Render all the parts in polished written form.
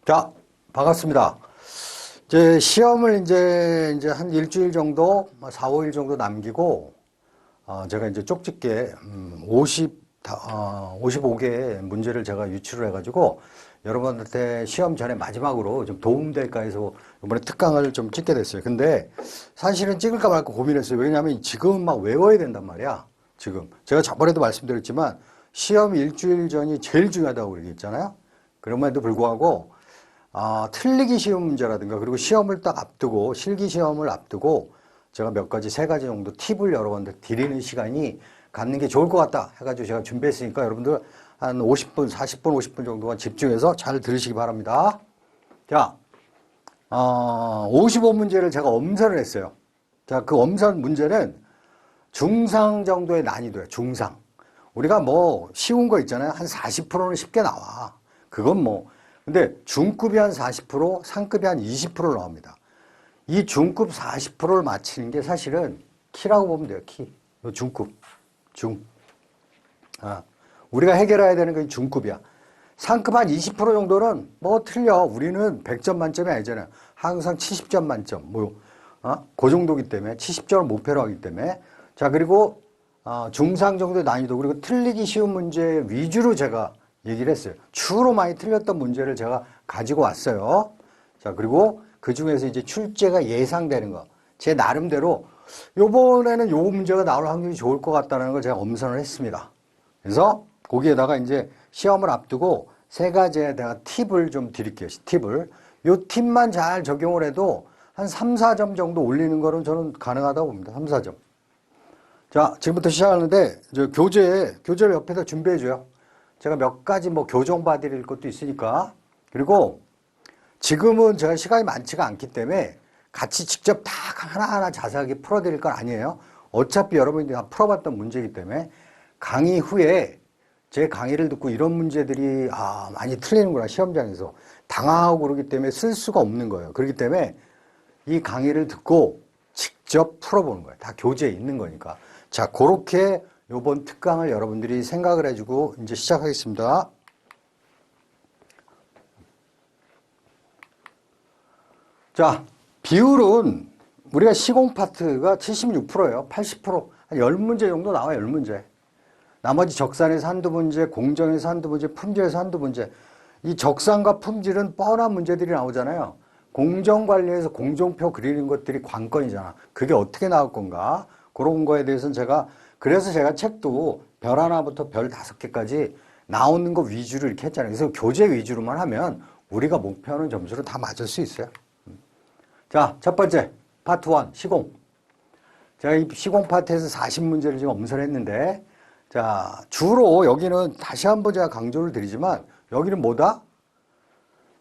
자, 반갑습니다. 이제 시험을 이제 한 일주일 정도, 4, 5일 정도 남기고, 제가 이제 쪽집게, 55개의 문제를 제가 유출을 해가지고, 여러분한테 시험 전에 마지막으로 좀 도움될까 해서 이번에 특강을 좀 찍게 됐어요. 근데 사실은 찍을까 말까 고민했어요. 왜냐하면 지금 막 외워야 된단 말이야. 지금. 제가 저번에도 말씀드렸지만, 시험 일주일 전이 제일 중요하다고 얘기했잖아요. 그럼에도 불구하고, 틀리기 쉬운 문제라든가 그리고 시험을 딱 앞두고 실기 시험을 앞두고 제가 몇 가지 세 가지 정도 팁을 여러분들 드리는 시간이 갖는 게 좋을 것 같다 해가지고 제가 준비했으니까 여러분들 한 50분, 40분, 50분 정도만 집중해서 잘 들으시기 바랍니다. 자, 55문제를 제가 엄선을 했어요. 자, 그 엄선 문제는 중상 정도의 난이도예요. 중상. 우리가 뭐 쉬운 거 있잖아요. 한 40%는 쉽게 나와. 그건 뭐 근데 중급이 한 40%, 상급이 한 20% 나옵니다. 이 중급 40%를 맞히는 게 사실은 키라고 보면 돼요. 키. 중급. 우리가 해결해야 되는 게 중급이야. 상급 한 20% 정도는 뭐 틀려. 우리는 100점 만점이 아니잖아요. 항상 70점 만점. 그 정도기 때문에 70점을 목표로 하기 때문에. 자, 그리고 중상 정도의 난이도 그리고 틀리기 쉬운 문제 위주로 제가 얘기를 했어요. 주로 많이 틀렸던 문제를 제가 가지고 왔어요. 자, 그리고 그 중에서 이제 출제가 예상되는 거. 제 나름대로 요번에는 요 문제가 나올 확률이 좋을 것 같다는 걸 제가 엄선을 했습니다. 그래서 거기에다가 이제 시험을 앞두고 세 가지에 대한 팁을 좀 드릴게요. 팁을. 요 팁만 잘 적용을 해도 한 3, 4점 정도 올리는 거는 저는 가능하다고 봅니다. 3, 4점. 자, 지금부터 시작하는데 교재를 옆에다 준비해 줘요. 제가 몇 가지 뭐 교정 봐드릴 것도 있으니까. 그리고 지금은 제가 시간이 많지가 않기 때문에 같이 직접 다 하나하나 자세하게 풀어드릴 건 아니에요. 어차피 여러분이 다 풀어봤던 문제이기 때문에 강의 후에 제 강의를 듣고 이런 문제들이 많이 틀리는구나 시험장에서 당황하고 그러기 때문에 쓸 수가 없는 거예요. 그렇기 때문에 이 강의를 듣고 직접 풀어보는 거예요. 다 교재에 있는 거니까. 자, 그렇게 요번 특강을 여러분들이 생각을 해주고 이제 시작하겠습니다. 자, 비율은 우리가 시공 파트가 76%예요. 80%, 한 10문제 정도 나와요. 10문제. 나머지 적산에서 한두 문제, 공정에서 한두 문제, 품질에서 한두 문제. 이 적산과 품질은 뻔한 문제들이 나오잖아요. 공정관리에서 공정표 그리는 것들이 관건이잖아. 그게 어떻게 나올 건가? 그런 거에 대해서는 그래서 제가 책도 별 하나부터 별 5개까지 나오는 거 위주로 이렇게 했잖아요. 그래서 교재 위주로만 하면 우리가 목표하는 점수를 다 맞을 수 있어요. 자, 첫 번째, 파트 1, 시공. 제가 이 시공 파트에서 40문제를 지금 엄선했는데, 자, 주로 여기는 다시 한번 제가 강조를 드리지만, 여기는 뭐다?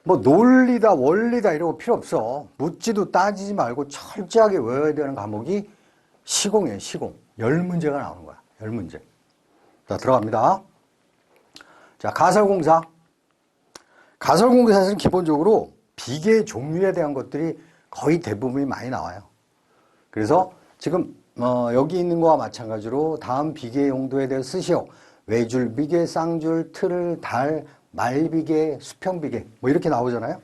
뭐 논리다, 원리다 이런 거 필요 없어. 묻지도 따지지 말고 철저하게 외워야 되는 과목이 시공이에요, 시공. 10문제가 나오는 거야, 10문제. 자, 들어갑니다. 자, 가설공사. 가설공사에서는 기본적으로 비계 종류에 대한 것들이 거의 대부분이 많이 나와요. 그래서 지금 여기 있는 거와 마찬가지로 다음 비계 용도에 대해서 쓰시오. 외줄 비계, 쌍줄, 틀, 달, 말비계, 수평비계 뭐 이렇게 나오잖아요.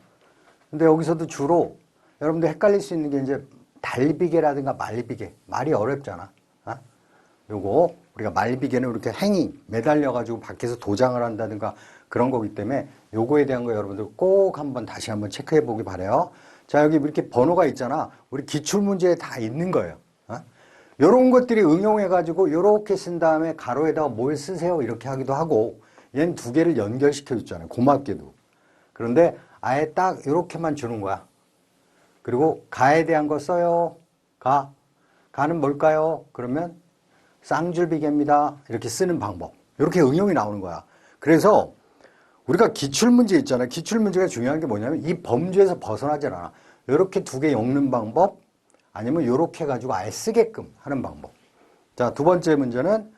근데 여기서도 주로 여러분들 헷갈릴 수 있는 게 이제 달비계라든가 말비계. 말이 어렵잖아. 요거 우리가 말비계는 이렇게 행이 매달려 가지고 밖에서 도장을 한다든가 그런 거기 때문에 요거에 대한 거 여러분들 꼭 한번 다시 한번 체크해 보기 바래요. 자, 여기 이렇게 번호가 있잖아. 우리 기출문제에 다 있는 거예요. 요런 것들이 응용해 가지고 요렇게 쓴 다음에 가로에다가 뭘 쓰세요 이렇게 하기도 하고 얘는 두 개를 연결시켜 줬잖아요. 고맙게도. 그런데 아예 딱 요렇게만 주는 거야. 그리고 가에 대한 거 써요. 가는 뭘까요? 그러면 쌍줄비계입니다. 이렇게 쓰는 방법. 이렇게 응용이 나오는 거야. 그래서 우리가 기출문제 있잖아요. 기출문제가 중요한 게 뭐냐면 이 범주에서 벗어나질 않아. 이렇게 두 개 엮는 방법 아니면 이렇게 해가지고 아예 쓰게끔 하는 방법. 자, 두 번째 문제는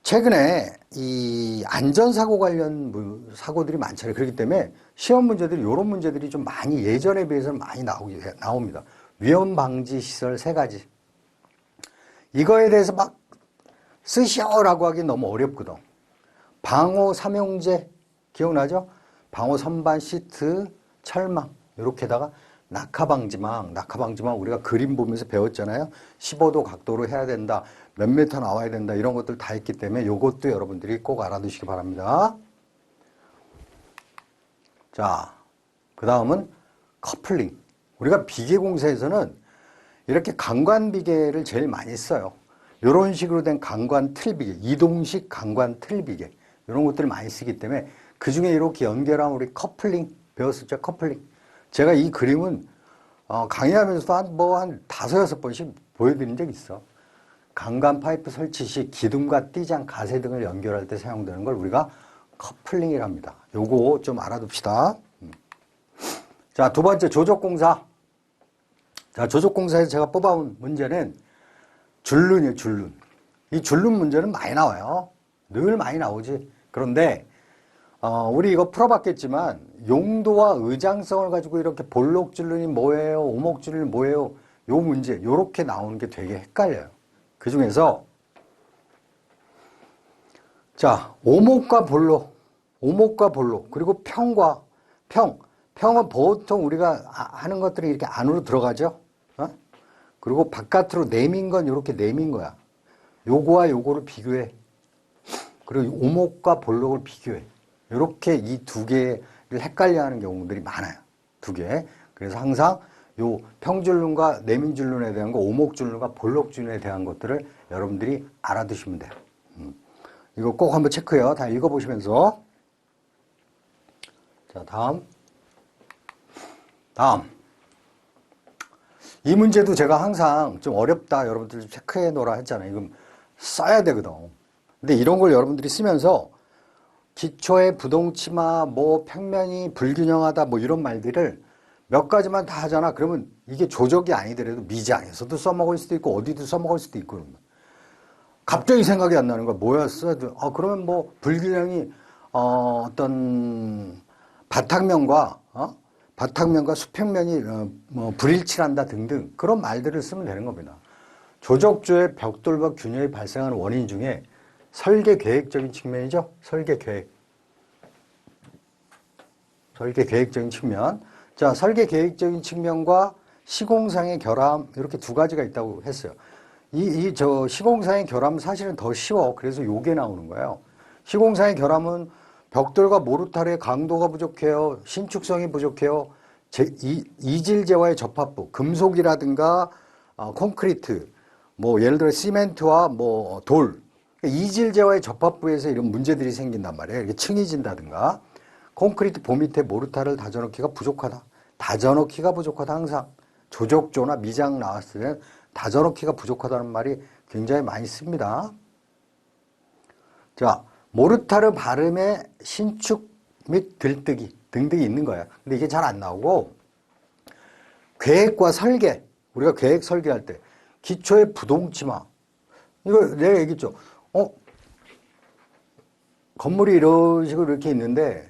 최근에 이 안전사고 관련 사고들이 많잖아요. 그렇기 때문에 시험 문제들이 이런 문제들이 좀 많이 예전에 비해서는 많이 나옵니다. 위험방지시설 3가지. 이거에 대해서 막 쓰시오라고 하기 너무 어렵거든. 방호 삼형제 기억나죠? 방호 선반, 시트, 철망 이렇게다가 낙하방지망 우리가 그림 보면서 배웠잖아요. 15도 각도로 해야 된다. 몇 미터 나와야 된다. 이런 것들 다 있기 때문에 이것도 여러분들이 꼭 알아두시기 바랍니다. 자, 그 다음은 커플링. 우리가 비계공사에서는 이렇게 강관 비계를 제일 많이 써요. 이런 식으로 된 강관 틀 비계, 이동식 강관 틀 비계 이런 것들을 많이 쓰기 때문에 그 중에 이렇게 연결한 우리 커플링 배웠었죠. 커플링. 제가 이 그림은 강의하면서도 한 5, 6번씩 보여드린 적이 있어. 강간 파이프 설치 시 기둥과 띠장, 가세 등을 연결할 때 사용되는 걸 우리가 커플링이랍니다. 요거 좀 알아둡시다. 자, 두 번째 조적공사. 자, 조적공사에서 제가 뽑아온 문제는 줄눈이에요, 줄눈. 이 줄눈 문제는 많이 나와요. 늘 많이 나오지. 그런데 우리 이거 풀어봤겠지만 용도와 의장성을 가지고 이렇게 볼록줄눈이 뭐예요, 오목줄눈이 뭐예요, 요 문제 요렇게 나오는 게 되게 헷갈려요. 그 중에서 자, 오목과 볼록 그리고 평은 보통 우리가 하는 것들이 이렇게 안으로 들어가죠. 그리고 바깥으로 내민 건 이렇게 내민 거야. 요거와 요거를 비교해. 그리고 오목과 볼록을 비교해. 이렇게 이 두 개를 헷갈려하는 경우들이 많아요. 두 개. 그래서 항상 요 평줄눈과 내민줄눈에 대한 거, 오목줄눈과 볼록줄눈에 대한 것들을 여러분들이 알아두시면 돼요. 이거 꼭 한번 체크해요. 다 읽어보시면서. 자, 다음. 이 문제도 제가 항상 좀 어렵다, 여러분들 좀 체크해 놓으라 했잖아요. 이건 써야 되거든. 근데 이런 걸 여러분들이 쓰면서 기초의 부동치마, 뭐 평면이 불균형하다, 뭐 이런 말들을 몇 가지만 다 하잖아. 그러면 이게 조적이 아니더라도 미장에서도 써먹을 수도 있고 어디도 써먹을 수도 있고 그러면 갑자기 생각이 안 나는 거야. 뭐였어? 그러면 뭐 불균형이 어떤 바탕면과 수평면이 뭐 불일치한다 등등 그런 말들을 쓰면 되는 겁니다. 조적조의 벽돌과 균열이 발생하는 원인 중에 설계 계획적인 측면이죠. 설계 계획적인 측면. 자, 설계 계획적인 측면과 시공상의 결함 이렇게 두 가지가 있다고 했어요. 저 시공상의 결함은 사실은 더 쉬워. 그래서 요게 나오는 거예요. 시공상의 결함은 벽돌과 모르타르의 강도가 부족해요. 신축성이 부족해요. 이질재와의 접합부, 금속이라든가 콘크리트, 뭐 예를 들어 시멘트와 뭐 돌, 이질재와의 접합부에서 이런 문제들이 생긴단 말이에요. 이렇게 층이 진다든가, 콘크리트 보 밑에 모르타르를 다져넣기가 부족하다. 다져넣기가 부족하다. 항상 조적조나 미장 나왔을 때는 다져넣기가 부족하다는 말이 굉장히 많이 씁니다. 자, 모르타르 발음에 신축 및 들뜨기 등등이 있는 거예요. 근데 이게 잘 안 나오고, 계획과 설계, 우리가 계획 설계할 때 기초의 부동치마, 이거 내가 얘기했죠. 건물이 이런 식으로 이렇게 있는데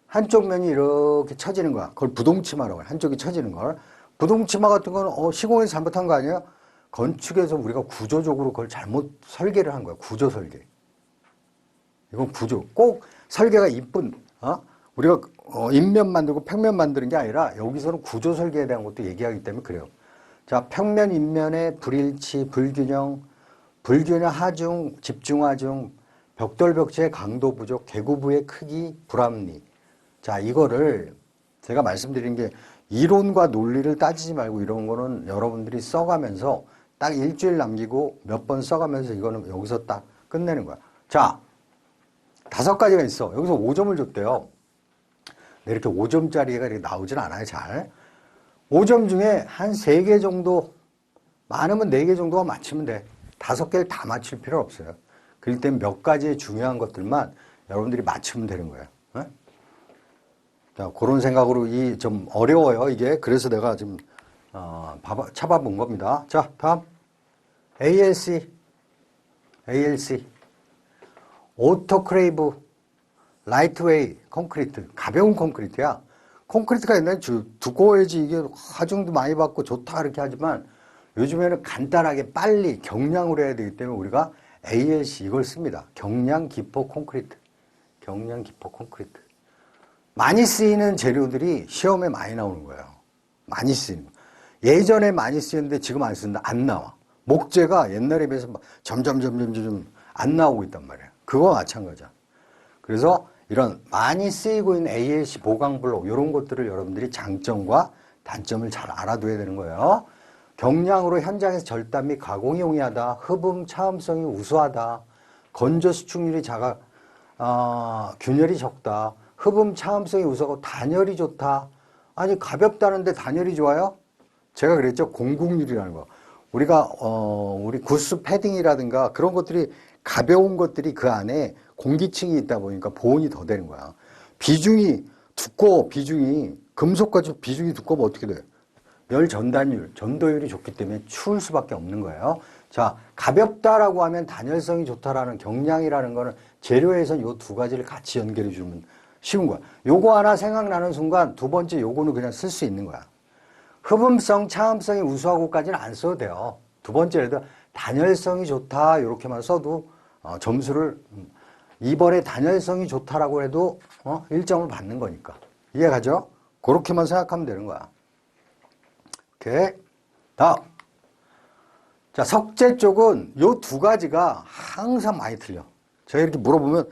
한쪽 면이 이렇게 처지는 거야. 그걸 부동치마라고 해요. 한쪽이 처지는 걸. 부동치마 같은 거는 시공에서 잘못한 거 아니에요? 건축에서 우리가 구조적으로 그걸 잘못 설계를 한 거야. 구조 설계. 이건 구조. 꼭 설계가 이쁜, 우리가 인면 만들고 평면 만드는 게 아니라 여기서는 구조 설계에 대한 것도 얘기하기 때문에 그래요. 자, 평면, 인면의 불일치, 불균형 하중, 집중하중, 벽돌 벽체의 강도 부족, 개구부의 크기, 불합리. 자, 이거를 제가 말씀드린 게 이론과 논리를 따지지 말고 이런 거는 여러분들이 써가면서 딱 일주일 남기고 몇 번 써가면서 이거는 여기서 딱 끝내는 거야. 자, 5가지가 있어. 여기서 5점을 줬대요. 근데 이렇게 5점짜리가 이렇게 나오진 않아요, 잘. 5점 중에 한 3개 정도, 많으면 4개 정도가 맞추면 돼. 5개를 다 맞출 필요 없어요. 그럴 땐 몇 가지의 중요한 것들만 여러분들이 맞추면 되는 거예요. 네? 자, 그런 생각으로 좀 어려워요, 이게. 그래서 내가 지금, 잡아본 겁니다. 자, 다음. ALC. 오토크레이브, 라이트웨이, 콘크리트. 가벼운 콘크리트야. 콘크리트가 옛날에 두꺼워야지 이게 하중도 많이 받고 좋다 이렇게 하지만 요즘에는 간단하게 빨리 경량으로 해야 되기 때문에 우리가 ALC 이걸 씁니다. 경량 기포 콘크리트. 많이 쓰이는 재료들이 시험에 많이 나오는 거예요. 많이 쓰이는 거. 예전에 많이 쓰였는데 지금 안 쓰는데 안 나와. 목재가 옛날에 비해서 점점 안 나오고 있단 말이에요. 그거 마찬가지야. 그래서 이런 많이 쓰이고 있는 ALC 보강블록 이런 것들을 여러분들이 장점과 단점을 잘 알아둬야 되는 거예요. 경량으로 현장에서 절단 및 가공이 용이하다. 흡음 차음성이 우수하다. 건조 수축률이 작아. 균열이 적다. 흡음 차음성이 우수하고 단열이 좋다. 아니 가볍다는데 단열이 좋아요? 제가 그랬죠. 공국률이라는 거. 우리가 우리 구스 패딩이라든가 그런 것들이 가벼운 것들이 그 안에 공기층이 있다 보니까 보온이 더 되는 거야. 비중이 두꺼워. 비중이 금속과 비중이 두꺼우면 어떻게 돼요? 열 전단율, 전도율이 좋기 때문에 추울 수밖에 없는 거예요. 자, 가볍다라고 하면 단열성이 좋다라는 경량이라는 거는 재료에선 요 두 가지를 같이 연결해 주면 쉬운 거야. 요거 하나 생각나는 순간 두 번째 요거는 그냥 쓸 수 있는 거야. 흡음성, 차음성이 우수하고까지는 안 써도 돼요. 두 번째 예를 들어 단열성이 좋다 이렇게만 써도 점수를 2번에 단열성이 좋다라고 해도 1점을 받는 거니까. 이해가죠? 그렇게만 생각하면 되는 거야. 오케이. 다음. 자, 석재 쪽은 요 두 가지가 항상 많이 틀려. 제가 이렇게 물어보면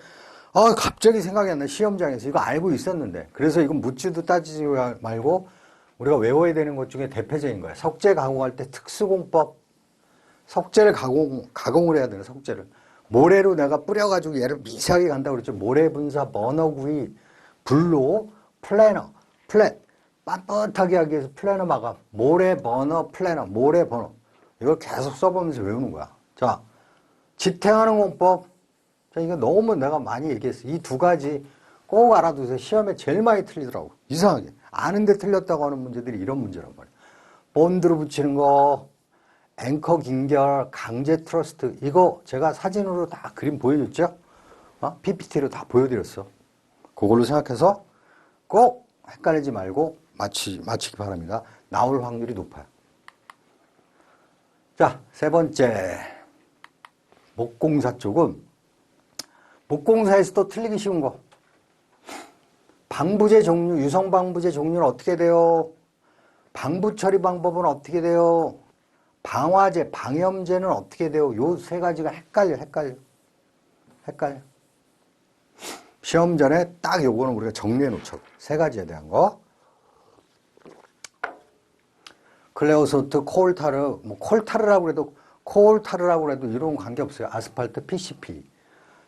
갑자기 생각이 안 나. 시험장에서 이거 알고 있었는데. 그래서 이건 묻지도 따지지 말고 우리가 외워야 되는 것 중에 대표적인 거야. 석재 가공할 때 특수공법. 석재를 가공을 해야 되는 석재를. 모래로 내가 뿌려가지고 얘를 미세하게 간다고 그랬죠. 모래 분사, 버너구이, 불로, 플래너, 플랫. 빳빳하게 하기 위해서 플래너 마감. 모래 버너, 플래너, 모래 버너. 이걸 계속 써보면서 외우는 거야. 자, 지탱하는 공법. 자, 이거 너무 내가 많이 얘기했어. 이 두 가지 꼭 알아두세요. 시험에 제일 많이 틀리더라고. 이상하게. 아는데 틀렸다고 하는 문제들이 이런 문제란 말이야. 본드로 붙이는 거, 앵커 긴결, 강제 트러스트. 이거 제가 사진으로 다 그림 보여줬죠? PPT로 다 보여드렸어. 그걸로 생각해서 꼭 헷갈리지 말고 맞히기 바랍니다. 나올 확률이 높아요. 자, 세 번째. 목공사 쪽은 목공사에서도 틀리기 쉬운 거. 방부제 종류, 유성 방부제 종류는 어떻게 돼요? 방부 처리 방법은 어떻게 돼요? 방화제, 방염제는 어떻게 돼요? 요 세 가지가 헷갈려. 시험 전에 딱 요거는 우리가 정리해 놓죠. 세 가지에 대한 거. 클레오소트, 코올타르, 뭐 코올타르라고 해도 이런 관계 없어요. 아스팔트, PCP.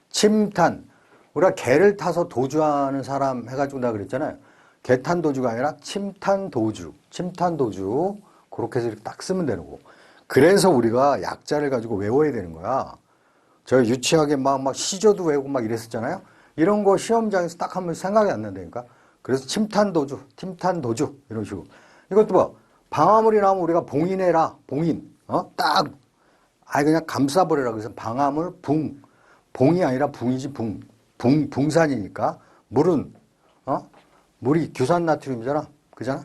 침탄. 우리가 개를 타서 도주하는 사람 해가지고 내가 그랬잖아요. 개탄 도주가 아니라 침탄 도주. 그렇게 해서 이렇게 딱 쓰면 되는 거고. 그래서 우리가 약자를 가지고 외워야 되는 거야. 제가 유치하게 막 시조도 외우고 막 이랬었잖아요. 이런 거 시험장에서 딱 하면 생각이 안 난다니까. 그래서 침탄 도주, 이런 식으로. 이것도 봐. 방화물이 나오면 우리가 봉인해라. 봉인. 그냥 감싸버려라. 그래서 방화물 봉이 아니라 붕이지 붕산이니까. 물은, 물이 규산나트륨이잖아. 그잖아?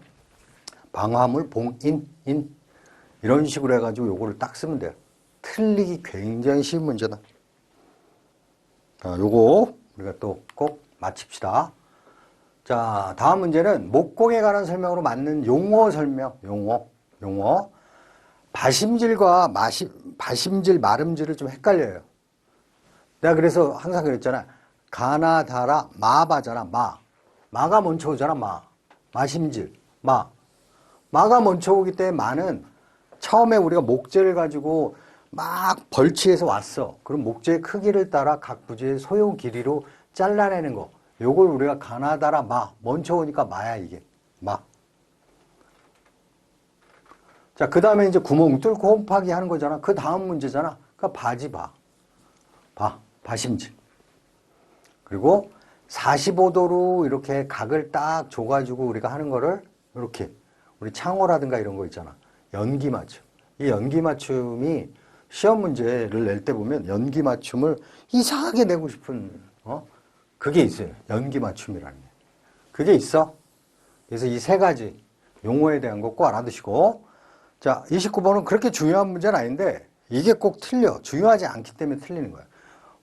방화물 봉인, 이런 식으로 해가지고 요거를 딱 쓰면 돼요. 틀리기 굉장히 쉬운 문제다. 자, 요거 우리가 또 꼭 마칩시다. 자, 다음 문제는 목공에 관한 설명으로 맞는 용어 설명. 용어. 바심질과 마름질을 좀 헷갈려요. 내가 그래서 항상 그랬잖아. 가나다라 마바잖아. 마가 먼저 오잖아. 마심질. 마가 먼저 오기 때문에 마는 처음에 우리가 목재를 가지고 막 벌치해서 왔어. 그럼 목재의 크기를 따라 각 부재의 소요 길이로 잘라내는 거. 요걸 우리가 가나다라 먼저 오니까 마야 이게. 자, 그 다음에 이제 구멍 뚫고 홈파기 하는 거잖아. 그 다음 문제잖아. 그러니까 바지 바심질. 그리고 45도로 이렇게 각을 딱 줘가지고 우리가 하는 거를 이렇게 우리 창호라든가 이런 거 있잖아. 연기 맞춤. 이 연기 맞춤이 시험 문제를 낼 때 보면 연기 맞춤을 이상하게 내고 싶은 그게 있어요. 연기 맞춤이라는 게. 그게 있어. 그래서 이 세 가지 용어에 대한 거 꼭 알아두시고. 자, 29번은 그렇게 중요한 문제는 아닌데 이게 꼭 틀려. 중요하지 않기 때문에 틀리는 거야.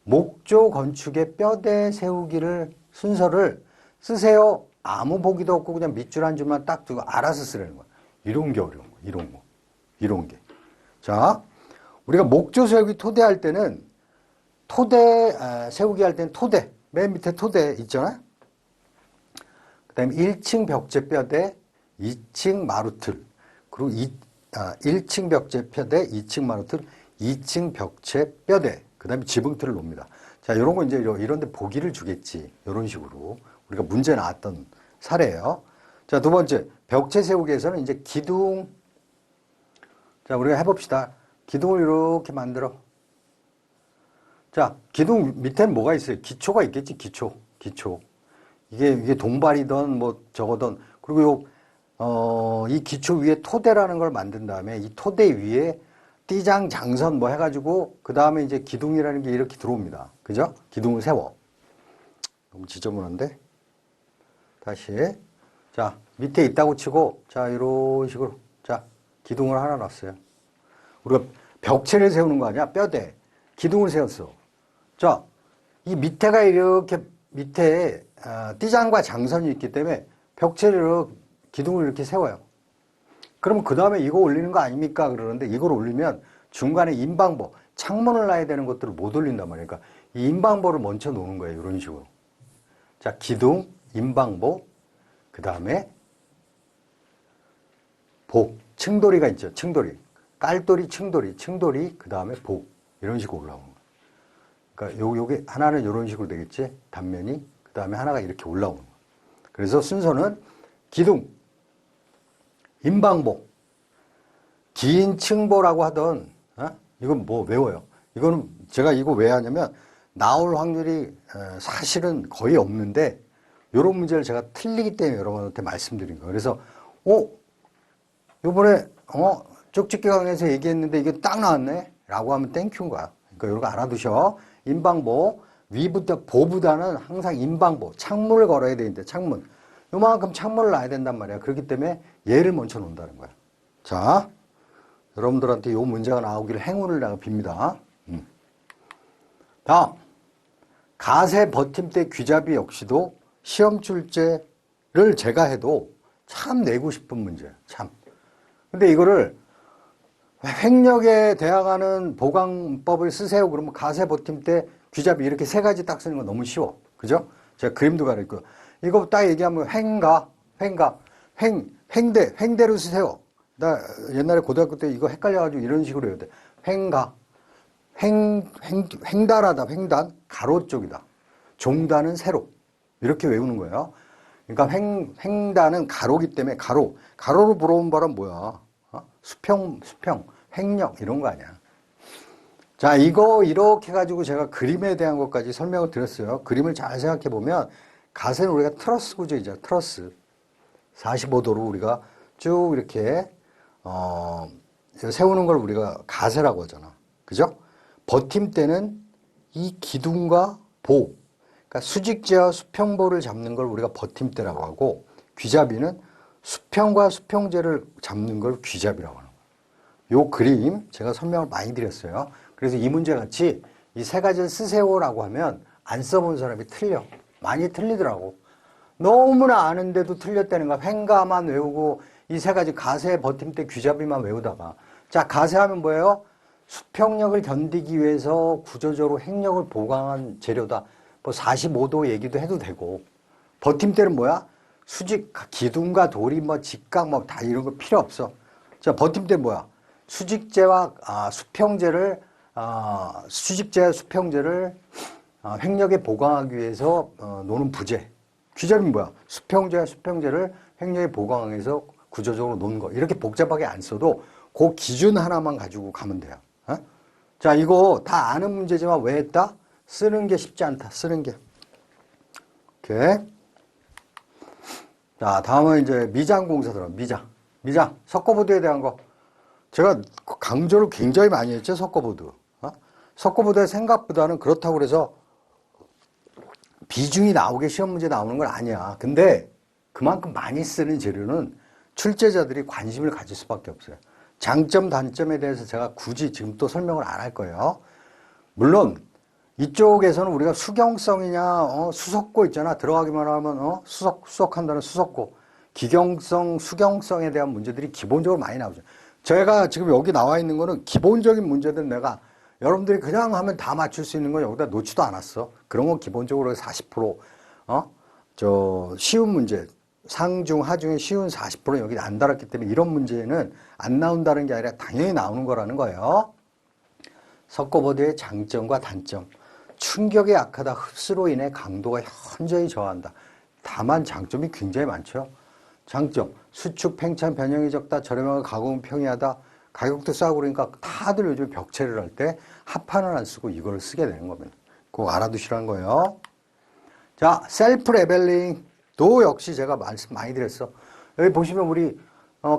목조 건축의 뼈대 세우기를 순서를 쓰세요. 아무 보기도 없고 그냥 밑줄 한 줄만 딱 두고 알아서 쓰라는 거야. 이런 게 어려운 거야. 이런 게. 자, 우리가 목조 세우기 토대할 때는 세우기 할 때는 토대, 맨 밑에 토대 있잖아요. 그 다음에 1층 벽제 뼈대, 2층 마루틀, 그리고 1층 벽제 뼈대, 2층 마루틀, 2층 벽체 뼈대, 그 다음에 지붕틀을 놓습니다. 자, 이런 거 이제 이런 데 보기를 주겠지. 이런 식으로. 우리가 문제 나왔던 사례예요. 자, 두 번째, 벽체 세우기에서는 이제 기둥. 자, 우리가 해봅시다. 기둥을 이렇게 만들어. 자, 기둥 밑에는 뭐가 있어요? 기초가 있겠지, 기초. 이게 동발이든 뭐 저거든. 그리고 이 기초 위에 토대라는 걸 만든 다음에 이 토대 위에 띠장, 장선 뭐 해가지고 그 다음에 이제 기둥이라는 게 이렇게 들어옵니다. 그죠? 기둥을 세워. 너무 지저분한데? 다시. 자, 밑에 있다고 치고, 자, 이런 식으로. 자, 기둥을 하나 놨어요. 우리가 벽체를 세우는 거 아니야? 뼈대. 기둥을 세웠어. 자, 이 밑에가 이렇게 밑에 띠장과 장선이 있기 때문에 벽체를 기둥을 이렇게 세워요. 그럼 그 다음에 이거 올리는 거 아닙니까? 그러는데 이걸 올리면 중간에 인방보, 창문을 놔야 되는 것들을 못 올린단 말이에요. 그러니까 이 인방보를 먼저 놓는 거예요. 이런 식으로. 자, 기둥, 인방보, 그 다음에 복, 층돌이가 있죠. 층돌이. 깔돌이, 층돌이, 그 다음에 복. 이런 식으로 올라오는 거예요. 그러니까 요게 하나는 이런 식으로 되겠지. 단면이. 그 다음에 하나가 이렇게 올라오는 거예요. 그래서 순서는 기둥, 인방보, 긴 층보라고 하던, 이건 뭐 외워요. 이거는 제가 이거 왜 하냐면 나올 확률이 사실은 거의 없는데 이런 문제를 제가 틀리기 때문에 여러분한테 말씀드린 거예요. 그래서 요번에 쪽집게 강의에서 얘기했는데 이게 딱 나왔네 라고 하면 땡큐인 거야. 그러니까 이런 거 알아두셔. 인방보, 위부터 보보다는 항상 인방보, 창문을 걸어야 되는데 창문. 요만큼 창문을 놔야 된단 말이야. 그렇기 때문에 얘를 먼저 놓는다는 거야. 자, 여러분들한테 요 문제가 나오기를 행운을 내가 빕니다. 다음, 가세 버팀대 귀잡이 역시도 시험 출제를 제가 해도 참 내고 싶은 문제예요. 참. 근데 이거를 횡력에 대항하는 보강법을 쓰세요. 그러면 가세 버팀대 귀잡이 이렇게 세 가지 딱 쓰는 건 너무 쉬워. 그죠? 제가 그림도 가르치고. 이거 딱 얘기하면 횡대로 쓰세요. 나 옛날에 고등학교 때 이거 헷갈려가지고 이런 식으로 해야 돼. 횡단하다, 횡단, 가로 쪽이다. 종단은 세로. 이렇게 외우는 거예요. 그러니까 횡단은 가로기 때문에 가로로 불어온 바람 뭐야? 수평, 횡력 이런 거 아니야. 자, 이거 이렇게 가지고 제가 그림에 대한 것까지 설명을 드렸어요. 그림을 잘 생각해 보면 가세는 우리가 트러스 구조이죠. 트러스. 45도로 우리가 쭉 이렇게 세우는 걸 우리가 가세라고 하잖아. 그죠? 버팀대는 이 기둥과 보, 그러니까 수직재와 수평보를 잡는 걸 우리가 버팀대라고 하고, 귀잡이는 수평과 수평재를 잡는 걸 귀잡이라고 하는 거예요. 요 그림 제가 설명을 많이 드렸어요. 그래서 이 문제 같이 이 세 가지를 쓰세요라고 하면 안 써본 사람이 틀려. 많이 틀리더라고. 너무나 아는데도 틀렸다는 거야. 횡가만 외우고 이 세 가지 가세, 버팀대, 귀잡이만 외우다가. 자, 가세하면 뭐예요? 수평력을 견디기 위해서 구조적으로 횡력을 보강한 재료다. 뭐 45도 얘기도 해도 되고. 버팀대는 뭐야? 수직, 기둥과 돌이 뭐 직각 뭐 다 이런 거 필요 없어. 자, 버팀대는 뭐야? 수직재와 수평재를 횡력에 보강하기 위해서 노는 부재. 귀잡이는 뭐야? 수평재와 수평재를 횡력에 보강해서 구조적으로 놓는 거. 이렇게 복잡하게 안 써도 그 기준 하나만 가지고 가면 돼요. 자, 이거 다 아는 문제지만 왜 했다? 쓰는 게 쉽지 않다. 쓰는 게. 오케이. 자, 다음은 이제 미장공사 들어. 미장. 석고보드에 대한 거. 제가 강조를 굉장히 많이 했죠. 석고보드. 석고보드의 생각보다는 그렇다고 그래서 비중이 나오게 시험 문제 나오는 건 아니야. 근데 그만큼 많이 쓰는 재료는 출제자들이 관심을 가질 수밖에 없어요. 장점, 단점에 대해서 제가 굳이 지금 또 설명을 안 할 거예요. 물론 이쪽에서는 우리가 수경성이냐, 수석고 있잖아. 들어가기만 하면, 수석한다는 수석고. 기경성, 수경성에 대한 문제들이 기본적으로 많이 나오죠. 제가 지금 여기 나와 있는 거는 기본적인 문제들 내가 여러분들이 그냥 하면 다 맞출 수 있는 건 여기다 놓지도 않았어. 그런 건 기본적으로 40%, 쉬운 문제. 상중, 하중에 쉬운 40% 여기 안 달았기 때문에 이런 문제는 안 나온다는 게 아니라 당연히 나오는 거라는 거예요. 석고보드의 장점과 단점. 충격에 약하다. 흡수로 인해 강도가 현저히 저하한다. 다만 장점이 굉장히 많죠. 장점. 수축, 팽창, 변형이 적다. 저렴하고 가공은 평이하다. 가격도 싸고 그러니까 다들 요즘 벽체를 할 때 합판을 안 쓰고 이걸 쓰게 되는 겁니다. 꼭 알아두시라는 거예요. 자, 셀프 레벨링도 역시 제가 말씀 많이 드렸어. 여기 보시면 우리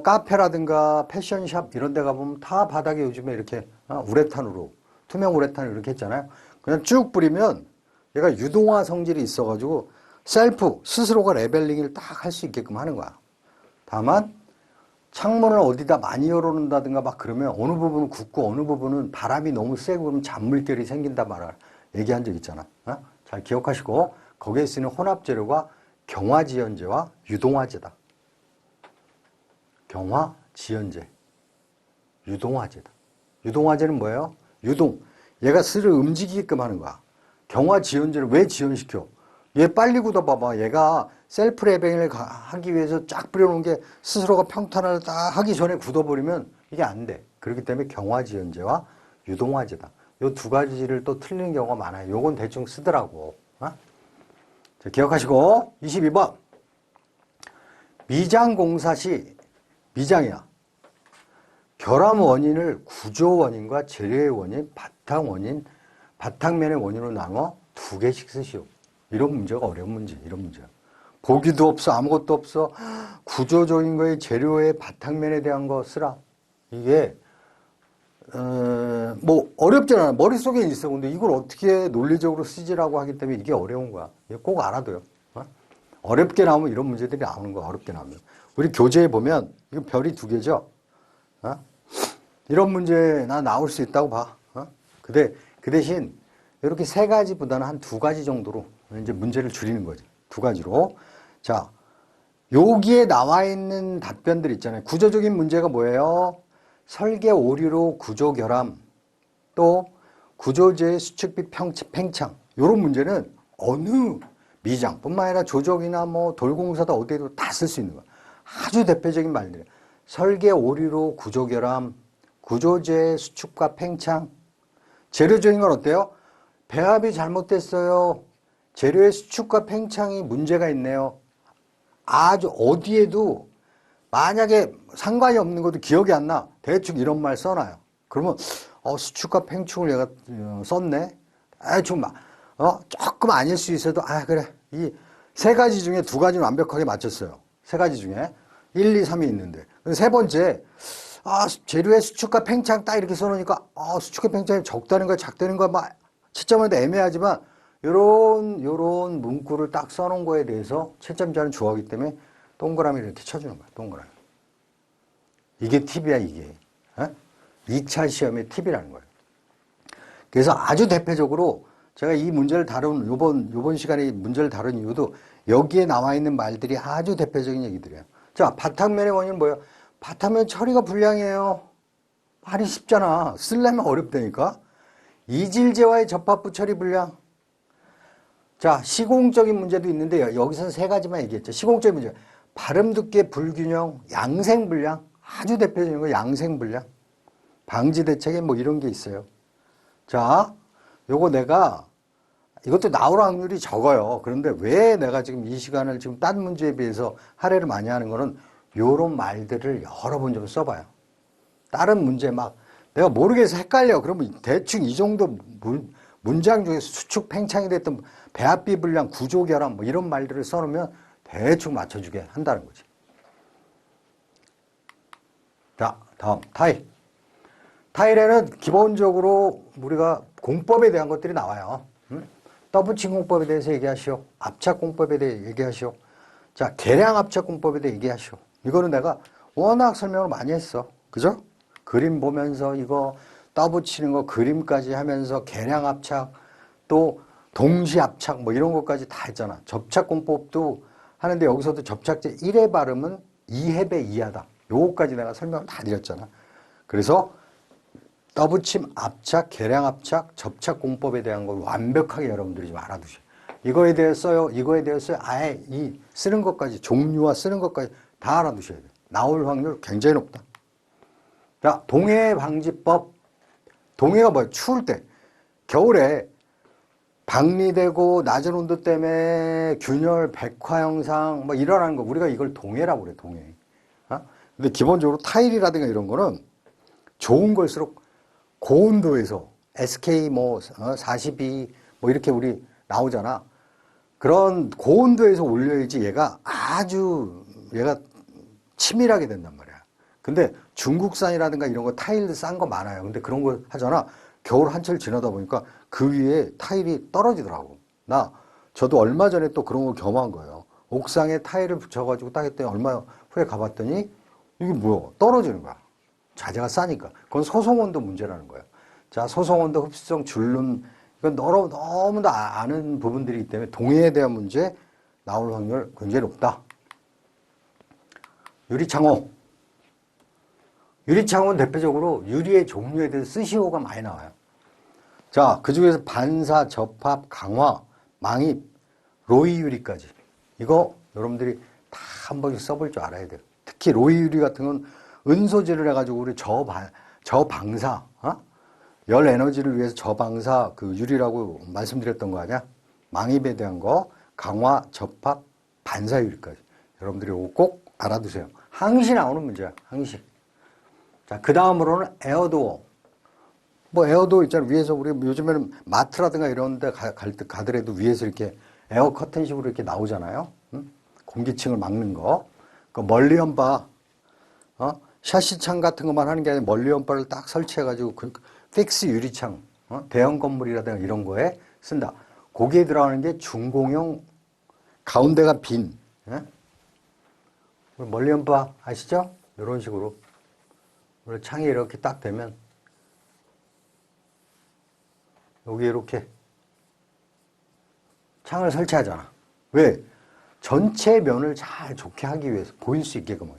카페라든가 패션샵 이런 데 가보면 다 바닥에 요즘에 이렇게 우레탄으로 투명 우레탄을 이렇게 했잖아요. 그냥 쭉 뿌리면 얘가 유동화 성질이 있어가지고 셀프 스스로가 레벨링을 딱 할 수 있게끔 하는 거야. 다만 창문을 어디다 많이 열어놓는다든가 막 그러면 어느 부분은 굳고 어느 부분은 바람이 너무 세고 그러면 잔물결이 생긴다 말을 얘기한 적 있잖아. 잘 기억하시고 거기에 쓰는 혼합재료가 경화지연제와 유동화제다. 경화지연제, 유동화제다. 유동화제는 뭐예요? 유동. 얘가 스스로 움직이게끔 하는 거야. 경화지연제를 왜 지연시켜? 얘 빨리 굳어봐봐. 얘가 셀프 레벨링을 하기 위해서 쫙 뿌려놓은 게 스스로가 평탄을 딱 하기 전에 굳어버리면 이게 안 돼. 그렇기 때문에 경화지연제와 유동화제다. 요 두 가지를 또 틀리는 경우가 많아요. 요건 대충 쓰더라고. 자, 기억하시고 22번. 미장 공사 시 미장이야. 결함 원인을 구조 원인과 재료의 원인, 바탕 원인, 바탕면의 원인으로 나눠 두 개씩 쓰시오. 이런 문제가 어려운 문제, 이런 문제. 보기도 없어, 아무것도 없어. 구조적인 거에 재료의 바탕면에 대한 거 쓰라. 이게 뭐 어렵잖아. 머릿속에 있어. 근데 이걸 어떻게 논리적으로 쓰지라고 하기 때문에 이게 어려운 거야. 꼭 알아둬요. 어렵게 나오면 이런 문제들이 나오는 거야. 어렵게 나오면. 우리 교재에 보면 이거 별이 두 개죠. 이런 문제 나 나올 수 있다고 봐. 근데 그 대신 이렇게 세 가지보다는 한 두 가지 정도로 이제 문제를 줄이는 거지. 두 가지로. 자, 여기에 나와 있는 답변들 있잖아요. 구조적인 문제가 뭐예요? 설계 오류로 구조 결함, 또 구조재의 수축 및 팽창. 이런 문제는 어느 미장뿐만 아니라 조적이나 뭐 돌공사다 어디에도 다 쓸 수 있는 거야. 아주 대표적인 말들. 설계 오류로 구조 결함, 구조재의 수축과 팽창. 재료적인 건 어때요? 배합이 잘못됐어요. 재료의 수축과 팽창이 문제가 있네요. 아주 어디에도 만약에 상관이 없는 것도 기억이 안 나. 대충 이런 말 써놔요. 그러면 수축과 팽창을 얘가 썼네. 대충 조금 아닐 수 있어도 그래. 이 세 가지 중에 두 가지는 완벽하게 맞췄어요. 세 가지 중에 1, 2, 3이 있는데 세 번째 재료의 수축과 팽창 딱 이렇게 써놓으니까 수축과 팽창이 적다는 거야 작다는 거야 막 채점하는데 애매하지만 요런 문구를 딱 써놓은 거에 대해서 채점자는 좋아하기 때문에 동그라미를 이렇게 쳐주는 거야. 동그라미. 이게 팁이야 이게. 2차 시험의 팁이라는 거예요. 그래서 아주 대표적으로 제가 이 문제를 다룬 요번 시간에 문제를 다룬 이유도 여기에 나와 있는 말들이 아주 대표적인 얘기들이에요. 자, 바탕면의 원인은 뭐예요? 바탕면 처리가 불량이에요. 말이 쉽잖아. 쓰려면 어렵다니까. 이질제와의 접합부 처리 불량. 자, 시공적인 문제도 있는데 여기서는 세 가지만 얘기했죠. 시공적인 문제. 발음 두께 불균형, 양생 불량. 아주 대표적인 거 양생 불량. 방지 대책에 뭐 이런 게 있어요. 자, 요거 이것도 나올 확률이 적어요. 그런데 왜 내가 지금 이 시간을 지금 딴 문제에 비해서 할애를 많이 하는 거는 요런 말들을 여러 번 좀 써봐요. 다른 문제 막 내가 모르겠어 헷갈려. 그러면 대충 이 정도 문장 중에 수축 팽창이 됐던 배합비 불량, 구조 결함 뭐 이런 말들을 써놓으면 대충 맞춰주게 한다는 거지. 자, 다음 타일. 타일에는 기본적으로 우리가 공법에 대한 것들이 나와요. 더블칭 공법에 대해서 얘기하시오. 압착 공법에 대해 얘기하시오. 자, 계량 압착 공법에 대해 얘기하시오. 이거는 내가 워낙 설명을 많이 했어. 그죠? 그림 보면서 이거 떠붙이는 거 그림까지 하면서 계량 압착 또 동시압착 뭐 이런 것까지 다 했잖아. 접착공법도 하는데 여기서도 접착제 1의 발음은 2햅에 이하다. 요거까지 내가 설명을 다 드렸잖아. 그래서 떠붙임, 압착, 계량 압착, 접착 공법에 대한 걸 완벽하게 여러분들이 좀 알아두셔요. 이거에 대해서요, 이거에 대해서 아예 이 쓰는 것까지, 종류와 쓰는 것까지 다 알아두셔야 돼요. 나올 확률 굉장히 높다. 자, 동해 방지법. 동해가 뭐야? 추울 때. 겨울에 방리되고 낮은 온도 때문에 균열, 백화 현상 뭐 일어나는 거. 우리가 이걸 동해라고 그래, 동해. 어? 근데 기본적으로 타일이라든가 이런 거는 좋은 걸수록 고온도에서 SK 뭐 42 뭐 이렇게 우리 나오잖아. 그런 고온도에서 올려야지 얘가 치밀하게 된단 말이야. 근데 중국산이라든가 이런 거 타일도 싼 거 많아요. 근데 그런 거 하잖아. 겨울 한철 지나다 보니까 그 위에 타일이 떨어지더라고. 저도 얼마 전에 또 그런 거 겸한 거예요. 옥상에 타일을 붙여가지고 딱 했더니 얼마 후에 가봤더니 이게 뭐야? 떨어지는 거야. 자재가 싸니까. 그건 소송온도 문제라는 거예요. 자, 소송온도 흡수성 줄눈, 이건 너무도 아는 부분들이기 때문에 동해에 대한 문제 나올 확률 굉장히 높다. 유리창호. 유리창호는 대표적으로 유리의 종류에 대해서 스시호가 많이 나와요. 자, 그 중에서 반사, 접합, 강화, 망입, 로이 유리까지. 이거 여러분들이 다 한 번씩 써볼 줄 알아야 돼요. 특히 로이 유리 같은 건 은소재를 해가지고 우리 저방사, 열 에너지를 위해서 저방사 그 유리라고 말씀드렸던 거 아니야? 망입에 대한 거, 강화, 접합, 반사 유리까지. 여러분들이 이거 꼭 알아두세요. 항시 나오는 문제야, 항시. 자, 그 다음으로는 에어도어. 뭐 에어도어 있잖아. 위에서 우리 요즘에는 마트라든가 이런 데 가더라도 위에서 이렇게 에어 커튼식으로 이렇게 나오잖아요. 응? 공기층을 막는 거. 그 멀리언바, 샤시창 같은 것만 하는 게 아니라 멀리언바를 딱 설치해가지고 그 픽스 유리창, 대형 건물이라든가 이런 거에 쓴다. 거기에 들어가는 게 중공용, 가운데가 빈. 멀리언바 아시죠? 이런 식으로. 창이 이렇게 딱 되면 여기 이렇게 창을 설치하잖아. 왜? 전체 면을 잘 좋게 하기 위해서 보일 수 있게끔.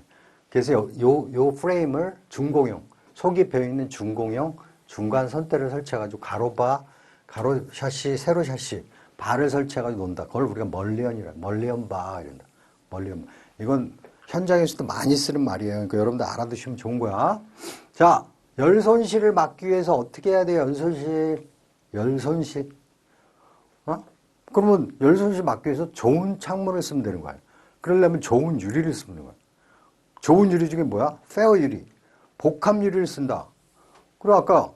그래서 요 프레임을 중공용, 속이 베어있는 중공용 중간 선대를 설치해가지고 가로 샤시, 세로 샤시, 바를 설치해가지고 논다. 그걸 우리가 멀리언바 이런다. 멀리언바. 이건 현장에서도 많이 쓰는 말이에요. 그러니까 여러분들 알아두시면 좋은 거야. 자, 열 손실을 막기 위해서 어떻게 해야 돼요? 열 손실. 그러면 열 손실 막기 위해서 좋은 창문을 쓰면 되는 거야. 그러려면 좋은 유리를 쓰면 되는 거야. 좋은 유리 중에 뭐야? 페어 유리. 복합 유리를 쓴다. 그리고 아까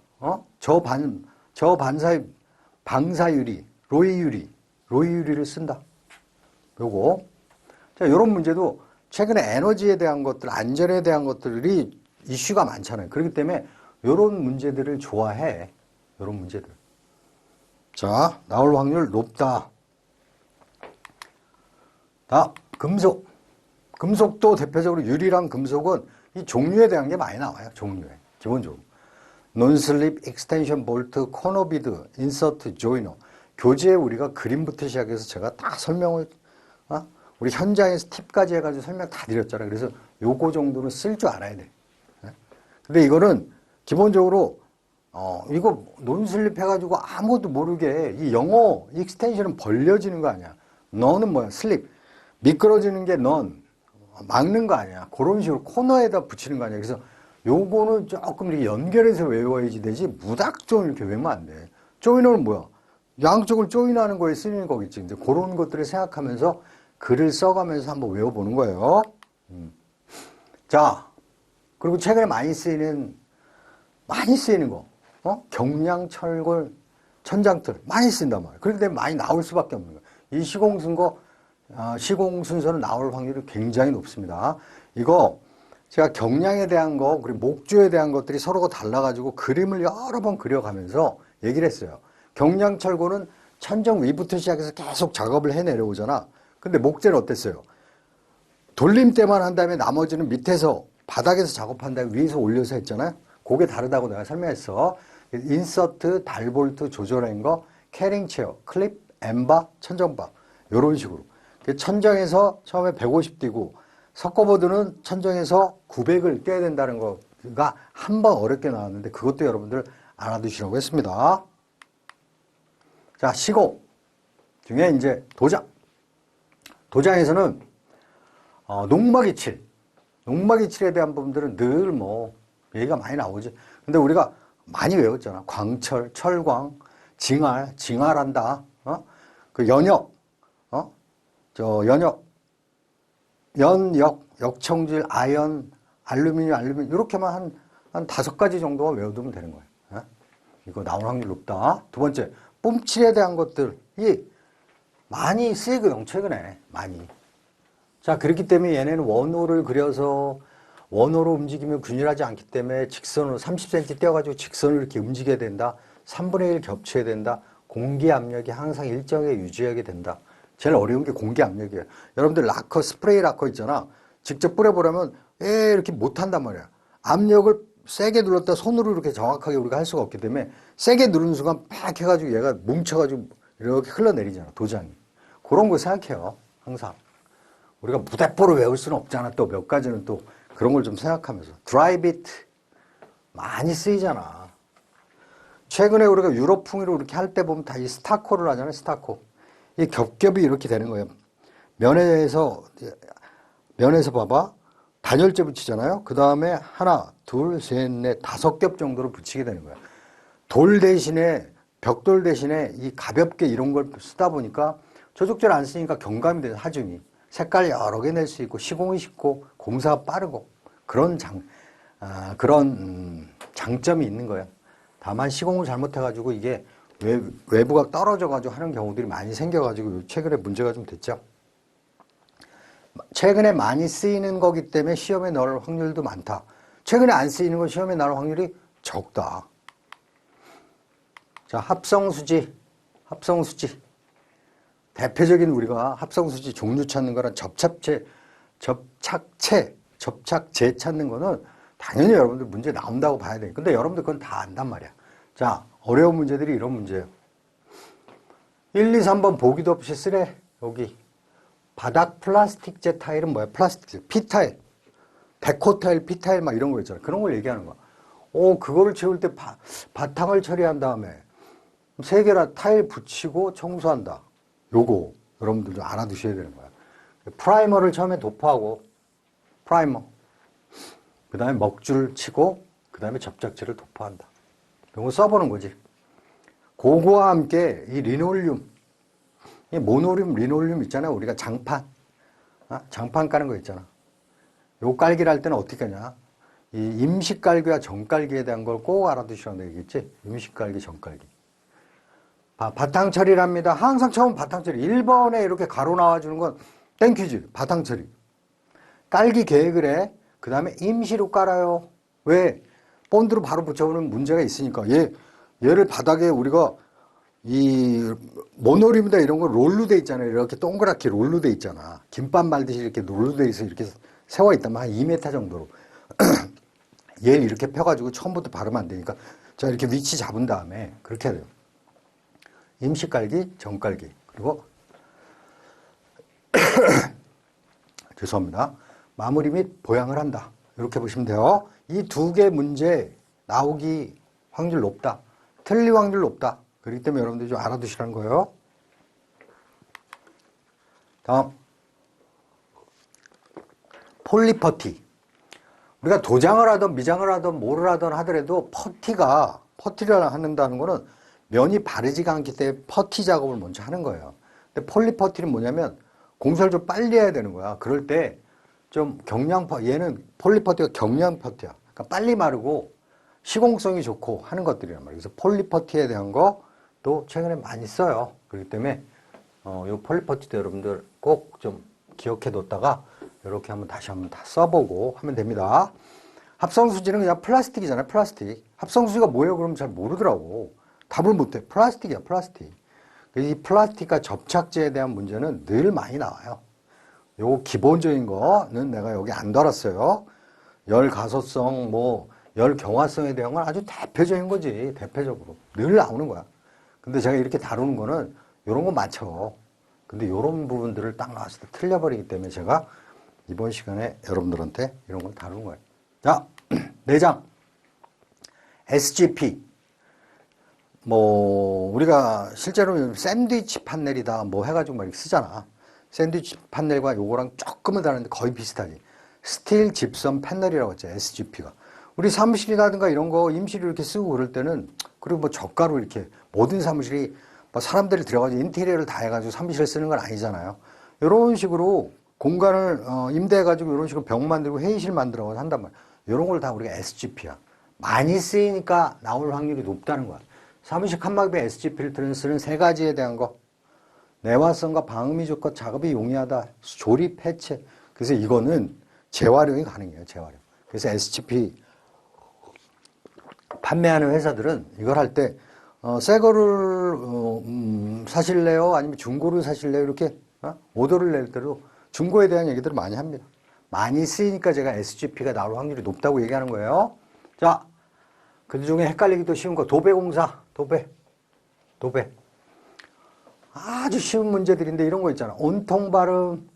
방사 유리, 로이 유리를 쓴다. 요거. 자, 요런 문제도 최근에 에너지에 대한 것들, 안전에 대한 것들이 이슈가 많잖아요. 그렇기 때문에 요런 문제들을 좋아해. 요런 문제들. 자, 나올 확률 높다. 금속. 금속도 대표적으로 유리랑 금속은 이 종류에 대한 게 많이 나와요. 종류에. 기본적으로. 논슬립, 익스텐션 볼트, 코너비드, 인서트, 조이너. 교재에 우리가 그림부터 시작해서 제가 다 설명을, 우리 현장에서 팁까지 해가지고 설명 다 드렸잖아요. 그래서 요거 정도는 쓸 줄 알아야 돼. 근데 이거는 기본적으로 이거 논슬립 해가지고 아무것도 모르게 이 영어 익스텐션은 벌려지는 거 아니야. 너는 뭐야? 슬립. 미끄러지는 게 막는 거 아니야. 그런 식으로 코너에다 붙이는 거 아니야. 그래서 요거는 조금 이렇게 연결해서 외워야지 되지 무작정 이렇게 외우면 안 돼. 조이너는 뭐야? 양쪽을 조인하는 거에 쓰이는 거겠지. 근데 그런 것들을 생각하면서 글을 써가면서 한번 외워보는 거예요. 자, 그리고 최근에 많이 쓰이는 거. 경량, 철골, 천장틀 많이 쓴단 말이에요. 그렇기 때문에 많이 나올 수밖에 없는 거예요. 이 시공 순서는 나올 확률이 굉장히 높습니다. 이거 제가 경량에 대한 거 그리고 목조에 대한 것들이 서로가 달라가지고 그림을 여러 번 그려가면서 얘기를 했어요. 경량 철골은 천정 위부터 시작해서 계속 작업을 해 내려오잖아. 근데 목재는 어땠어요? 돌림대만 한 다음에 나머지는 밑에서 바닥에서 작업한 다음에 위에서 올려서 했잖아요. 그게 다르다고 내가 설명했어. 인서트, 달볼트 조절한 거, 캐링 체어, 클립, 엠바, 천정바 이런 식으로 천정에서 처음에 150 띄고 석고보드는 천정에서 900을 띄어야 된다는 거가 한 번 어렵게 나왔는데 그것도 여러분들 알아두시라고 했습니다. 자, 시공 중에 이제 도장. 도장에서는 농막이칠에 대한 부분들은 늘 뭐 얘기가 많이 나오지. 근데 우리가 많이 외웠잖아. 광철, 철광, 징할한다. 그 연역, 연역, 역청질, 아연, 알루미늄 이렇게만 한 5가지 정도가 외워두면 되는 거예요. 이거 나올 확률 높다. 두 번째, 뿜칠에 대한 것들이 많이 쓰이거든, 최근에. 많이. 자, 그렇기 때문에 얘네는 원호를 그려서 원호로 움직이면 균일하지 않기 때문에 직선으로 30cm 떼어가지고 직선을 이렇게 움직여야 된다. 3분의 1 겹쳐야 된다. 공기 압력이 항상 일정하게 유지하게 된다. 제일 어려운 게 공기 압력이에요. 여러분들 락커, 스프레이 락커 있잖아. 직접 뿌려보려면 이렇게 못한단 말이야. 압력을 세게 눌렀다 손으로 이렇게 정확하게 우리가 할 수가 없기 때문에 세게 누르는 순간 팍 해가지고 얘가 뭉쳐가지고 이렇게 흘러내리잖아. 도장이. 그런 거 생각해요. 항상. 우리가 무대뽀로 외울 수는 없잖아. 또 몇 가지는 또 그런 걸 좀 생각하면서. 드라이비트 많이 쓰이잖아. 최근에 우리가 유럽풍으로 이렇게 할 때 보면 다 이 스타코를 하잖아요. 스타코. 이 겹겹이 이렇게 되는 거예요. 면에서 봐봐. 단열재 붙이잖아요. 그 다음에 하나, 둘, 셋, 넷, 5겹 정도로 붙이게 되는 거야. 돌 대신에, 벽돌 대신에 이 가볍게 이런 걸 쓰다 보니까 조족제를 안 쓰니까 경감이 돼요. 하중이. 색깔 여러 개 낼 수 있고 시공이 쉽고 공사가 빠르고 그런 장점이 있는 거예요. 다만 시공을 잘못해가지고 이게 외부가 떨어져가지고 하는 경우들이 많이 생겨가지고 최근에 문제가 좀 됐죠. 최근에 많이 쓰이는 거기 때문에 시험에 넣을 확률도 많다. 최근에 안 쓰이는 건 시험에 나올 확률이 적다. 자, 합성수지. 대표적인 우리가 합성수지 종류 찾는 거랑 접착제 찾는 거는 당연히 여러분들 문제 나온다고 봐야 돼. 근데 여러분들 그건 다 안단 말이야. 자, 어려운 문제들이 이런 문제예요. 1, 2, 3번 보기도 없이 쓰래. 여기. 바닥 플라스틱제 타일은 뭐야? 플라스틱제. P타일. 데코타일, P타일 막 이런 거 있잖아. 그런 걸 얘기하는 거야. 그거를 채울 때 바탕을 처리한 다음에 3개나 타일 붙이고 청소한다. 요거 여러분들 좀 알아두셔야 되는 거야. 프라이머를 처음에 도포하고 프라이머. 그 다음에 먹줄 치고 그 다음에 접착제를 도포한다. 이거 써보는 거지. 그거와 함께 이 리놀륨, 이 모노륨, 리놀륨 있잖아요. 우리가 장판 까는 거 있잖아. 요 깔기를 할 때는 어떻게 하냐. 이 임시 깔기와 정깔기에 대한 걸 꼭 알아두시라고 얘기했지. 임시 깔기, 정깔기. 바탕 처리를 합니다. 항상 처음 바탕 처리. 1번에 이렇게 가로 나와주는 건 땡큐지. 바탕 처리. 깔기 계획을 해. 그 다음에 임시로 깔아요. 왜? 본드로 바로 붙여보는 문제가 있으니까. 얘를 바닥에 우리가 이 모노림이다 이런 거 롤로 돼 있잖아요. 이렇게 동그랗게 롤로 돼 있잖아. 김밥 말듯이 이렇게 롤로 돼 있어 이렇게 세워 있다면 한 2m 정도로. 얘를 이렇게 펴가지고 처음부터 바르면 안 되니까. 자, 이렇게 위치 잡은 다음에 그렇게 해야 돼요. 임시 깔기, 정깔기. 그리고 죄송합니다. 마무리 및 보양을 한다. 이렇게 보시면 돼요. 이 2개 문제 나오기 확률 높다. 틀릴 확률 높다. 그렇기 때문에 여러분들이 좀 알아두시라는 거예요. 다음. 폴리퍼티. 우리가 도장을 하든 미장을 하든 뭐를 하든 하더라도 퍼티를 한다는 거는 면이 바르지가 않기 때문에 퍼티 작업을 먼저 하는 거예요. 근데 폴리퍼티는 뭐냐면 공사를 좀 빨리 해야 되는 거야. 그럴 때 좀 얘는 폴리퍼티가 경량 퍼티야. 그러니까 빨리 마르고 시공성이 좋고 하는 것들이란 말이에요. 그래서 폴리퍼티에 대한 것도 최근에 많이 써요. 그렇기 때문에 요 폴리퍼티도 여러분들 꼭 좀 기억해 뒀다가 이렇게 다시 한번 다 써보고 하면 됩니다. 합성수지는 그냥 플라스틱이잖아요. 플라스틱. 합성수지가 뭐예요? 그러면 잘 모르더라고. 답을 못해. 플라스틱이야. 플라스틱. 이 플라스틱과 접착제에 대한 문제는 늘 많이 나와요. 요 기본적인 거는 내가 여기 안 달았어요. 열 가소성, 열 경화성에 대한 건 아주 대표적인 거지. 대표적으로. 늘 나오는 거야. 근데 제가 이렇게 다루는 거는 이런 거 맞춰. 근데 이런 부분들을 딱 나왔을 때 틀려버리기 때문에 제가 이번 시간에 여러분들한테 이런 걸 다루는 거예요. 자, 내장. SGP. 우리가 실제로 샌드위치 판넬이다 뭐 해가지고 막 이렇게 쓰잖아. 샌드위치 판넬과 요거랑 조금은 다른데 거의 비슷하지. 스틸 집섬 패널이라고 했죠. SGP가. 우리 사무실이라든가 이런 거 임시로 이렇게 쓰고 그럴 때는, 그리고 뭐 저가로 이렇게 모든 사무실이 뭐 사람들이 들어가지고 인테리어를 다 해가지고 사무실 쓰는 건 아니잖아요. 이런 식으로 공간을 임대해가지고 이런 식으로 병 만들고 회의실 만들어가지고 한단 말이야. 이런 걸 다 우리가 SGP야. 많이 쓰이니까 나올 확률이 높다는 거야. 사무실 칸막이에 SGP를 쓰는 세 가지에 대한 거. 내화성과 방음이 좋고 작업이 용이하다. 조립, 해체. 그래서 이거는 재활용이 가능해요. 재활용. 그래서 SGP 판매하는 회사들은 이걸 할 때 새 거를 사실래요? 아니면 중고를 사실래요? 이렇게 오더를 낼 때도 중고에 대한 얘기들을 많이 합니다. 많이 쓰이니까 제가 SGP가 나올 확률이 높다고 얘기하는 거예요. 자, 그 중에 헷갈리기도 쉬운 거 도배공사. 도배. 아주 쉬운 문제들인데 이런 거 있잖아. 온통 발음,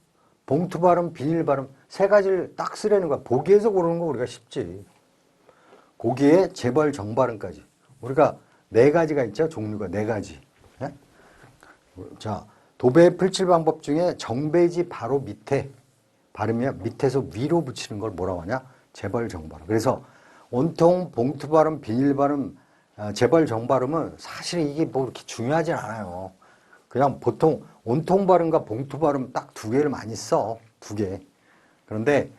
봉투 발음, 비닐 발음 세 가지를 딱 쓰려는 거야. 보기에서 고르는 거 우리가 쉽지. 거기에 재벌 정발음까지. 우리가 네 가지가 있죠. 종류가 네 가지. 네? 자, 도배 풀칠 방법 중에 정배지 바로 밑에 발음이야. 밑에서 위로 붙이는 걸 뭐라고 하냐? 재벌 정발음. 그래서 온통 봉투 발음, 비닐 발음, 재벌 정발음은 사실 이게 뭐 이렇게 중요하진 않아요. 그냥 보통 온통 발음과 봉투 발음 딱 두 개를 많이 써. 두 개. 그런데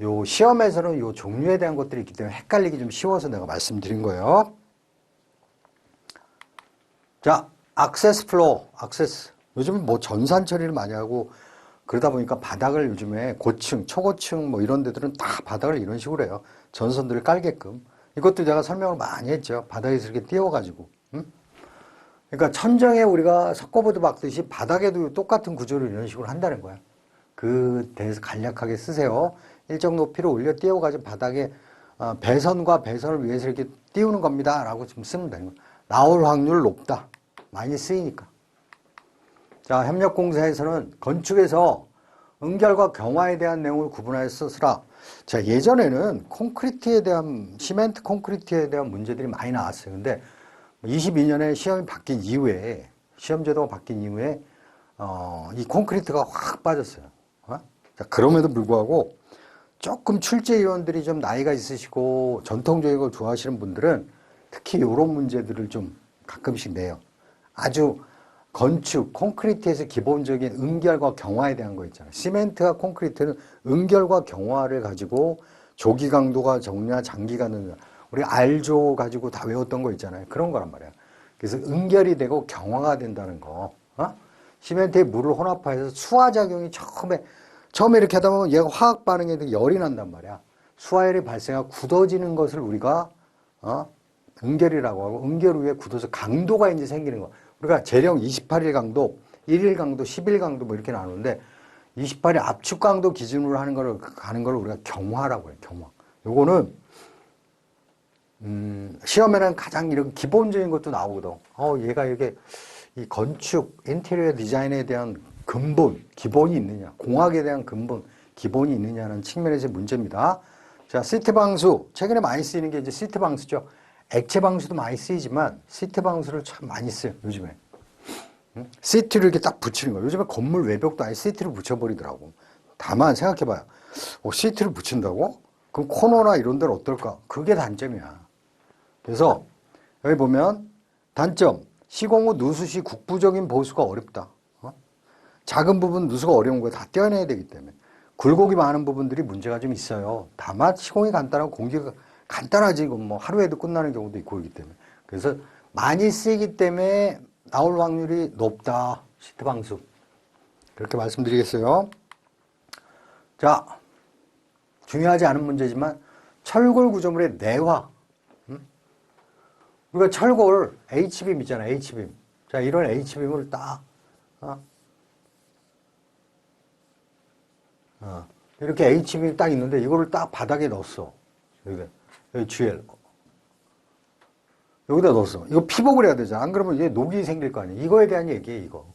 요 시험에서는 요 종류에 대한 것들이 있기 때문에 헷갈리기 좀 쉬워서 내가 말씀드린 거예요. 자, 액세스 플로어, 액세스. 요즘은 뭐 전산 처리를 많이 하고 그러다 보니까 바닥을 요즘에 고층, 초고층 뭐 이런 데들은 다 바닥을 이런 식으로 해요. 전선들을 깔게끔. 이것도 제가 설명을 많이 했죠. 바닥에서 이렇게 띄워가지고. 그러니까 천정에 우리가 석고보드 박듯이 바닥에도 똑같은 구조를 이런 식으로 한다는 거야. 그 대해서 간략하게 쓰세요. 일정 높이로 올려 띄워가지고 바닥에 배선과 배선을 위해서 이렇게 띄우는 겁니다. 라고 좀 쓰면 되는 거야. 나올 확률 높다. 많이 쓰이니까. 자, 협력공사에서는 건축에서 응결과 경화에 대한 내용을 구분하여 쓰라. 자, 예전에는 콘크리트에 대한, 시멘트 콘크리트에 대한 문제들이 많이 나왔어요. 근데 22년에 시험이 바뀐 이후에, 시험제도가 바뀐 이후에, 이 콘크리트가 확 빠졌어요. 자, 그럼에도 불구하고 조금 출제위원들이 좀 나이가 있으시고 전통적인 걸 좋아하시는 분들은 특히 이런 문제들을 좀 가끔씩 내요. 아주 건축, 콘크리트에서 기본적인 응결과 경화에 대한 거 있잖아요. 시멘트와 콘크리트는 응결과 경화를 가지고 조기 강도가 적냐, 장기가 느냐. 우리 알조 가지고 다 외웠던 거 있잖아요. 그런 거란 말이야. 그래서 응결이 되고 경화가 된다는 거. 시멘트에 물을 혼합해서 수화작용이 처음에 이렇게 하다 보면 얘가 화학 반응에 열이 난단 말이야. 수화열이 발생하고 굳어지는 것을 우리가 응결이라고 하고, 응결 후에 굳어서 강도가 이제 생기는 거. 우리가 재령 28일 강도, 1일 강도, 10일 강도 뭐 이렇게 나누는데 28일 압축 강도 기준으로 가는 걸 우리가 경화라고 해요. 경화. 요거는 시험에는 가장 이런 기본적인 것도 나오거든. 얘가 이게 이 건축, 인테리어 디자인에 대한 근본, 기본이 있느냐, 공학에 대한 근본, 기본이 있느냐는 측면에서의 문제입니다. 자, 시트 방수. 최근에 많이 쓰이는 게 이제 시트 방수죠. 액체 방수도 많이 쓰이지만 시트 방수를 참 많이 써요, 요즘에. 시트를 이렇게 딱 붙이는 거예요. 요즘에 건물 외벽도 아예 시트를 붙여버리더라고. 다만 생각해봐요. 시트를 붙인다고? 그럼 코너나 이런 데는 어떨까? 그게 단점이야. 그래서 여기 보면 단점. 시공 후 누수 시 국부적인 보수가 어렵다. 작은 부분 누수가 어려운 거에 다 떼어내야 되기 때문에. 굴곡이 많은 부분들이 문제가 좀 있어요. 다만 시공이 간단하고 공기가 간단하지 뭐 하루에도 끝나는 경우도 있고 그렇기 때문에. 그래서 많이 쓰이기 때문에 나올 확률이 높다. 시트 방수. 그렇게 말씀드리겠어요. 자, 중요하지 않은 문제지만 철골 구조물의 내화. 우리가 철골 H빔 있잖아. H빔. 자, 이런 H빔을 딱 이렇게 H빔이 딱 있는데 이거를 딱 바닥에 넣었어. 여기 GL. 여기다 넣었어. 이거 피복을 해야 되잖아. 안 그러면 이제 녹이 생길 거 아니야. 이거에 대한 얘기예요, 이거.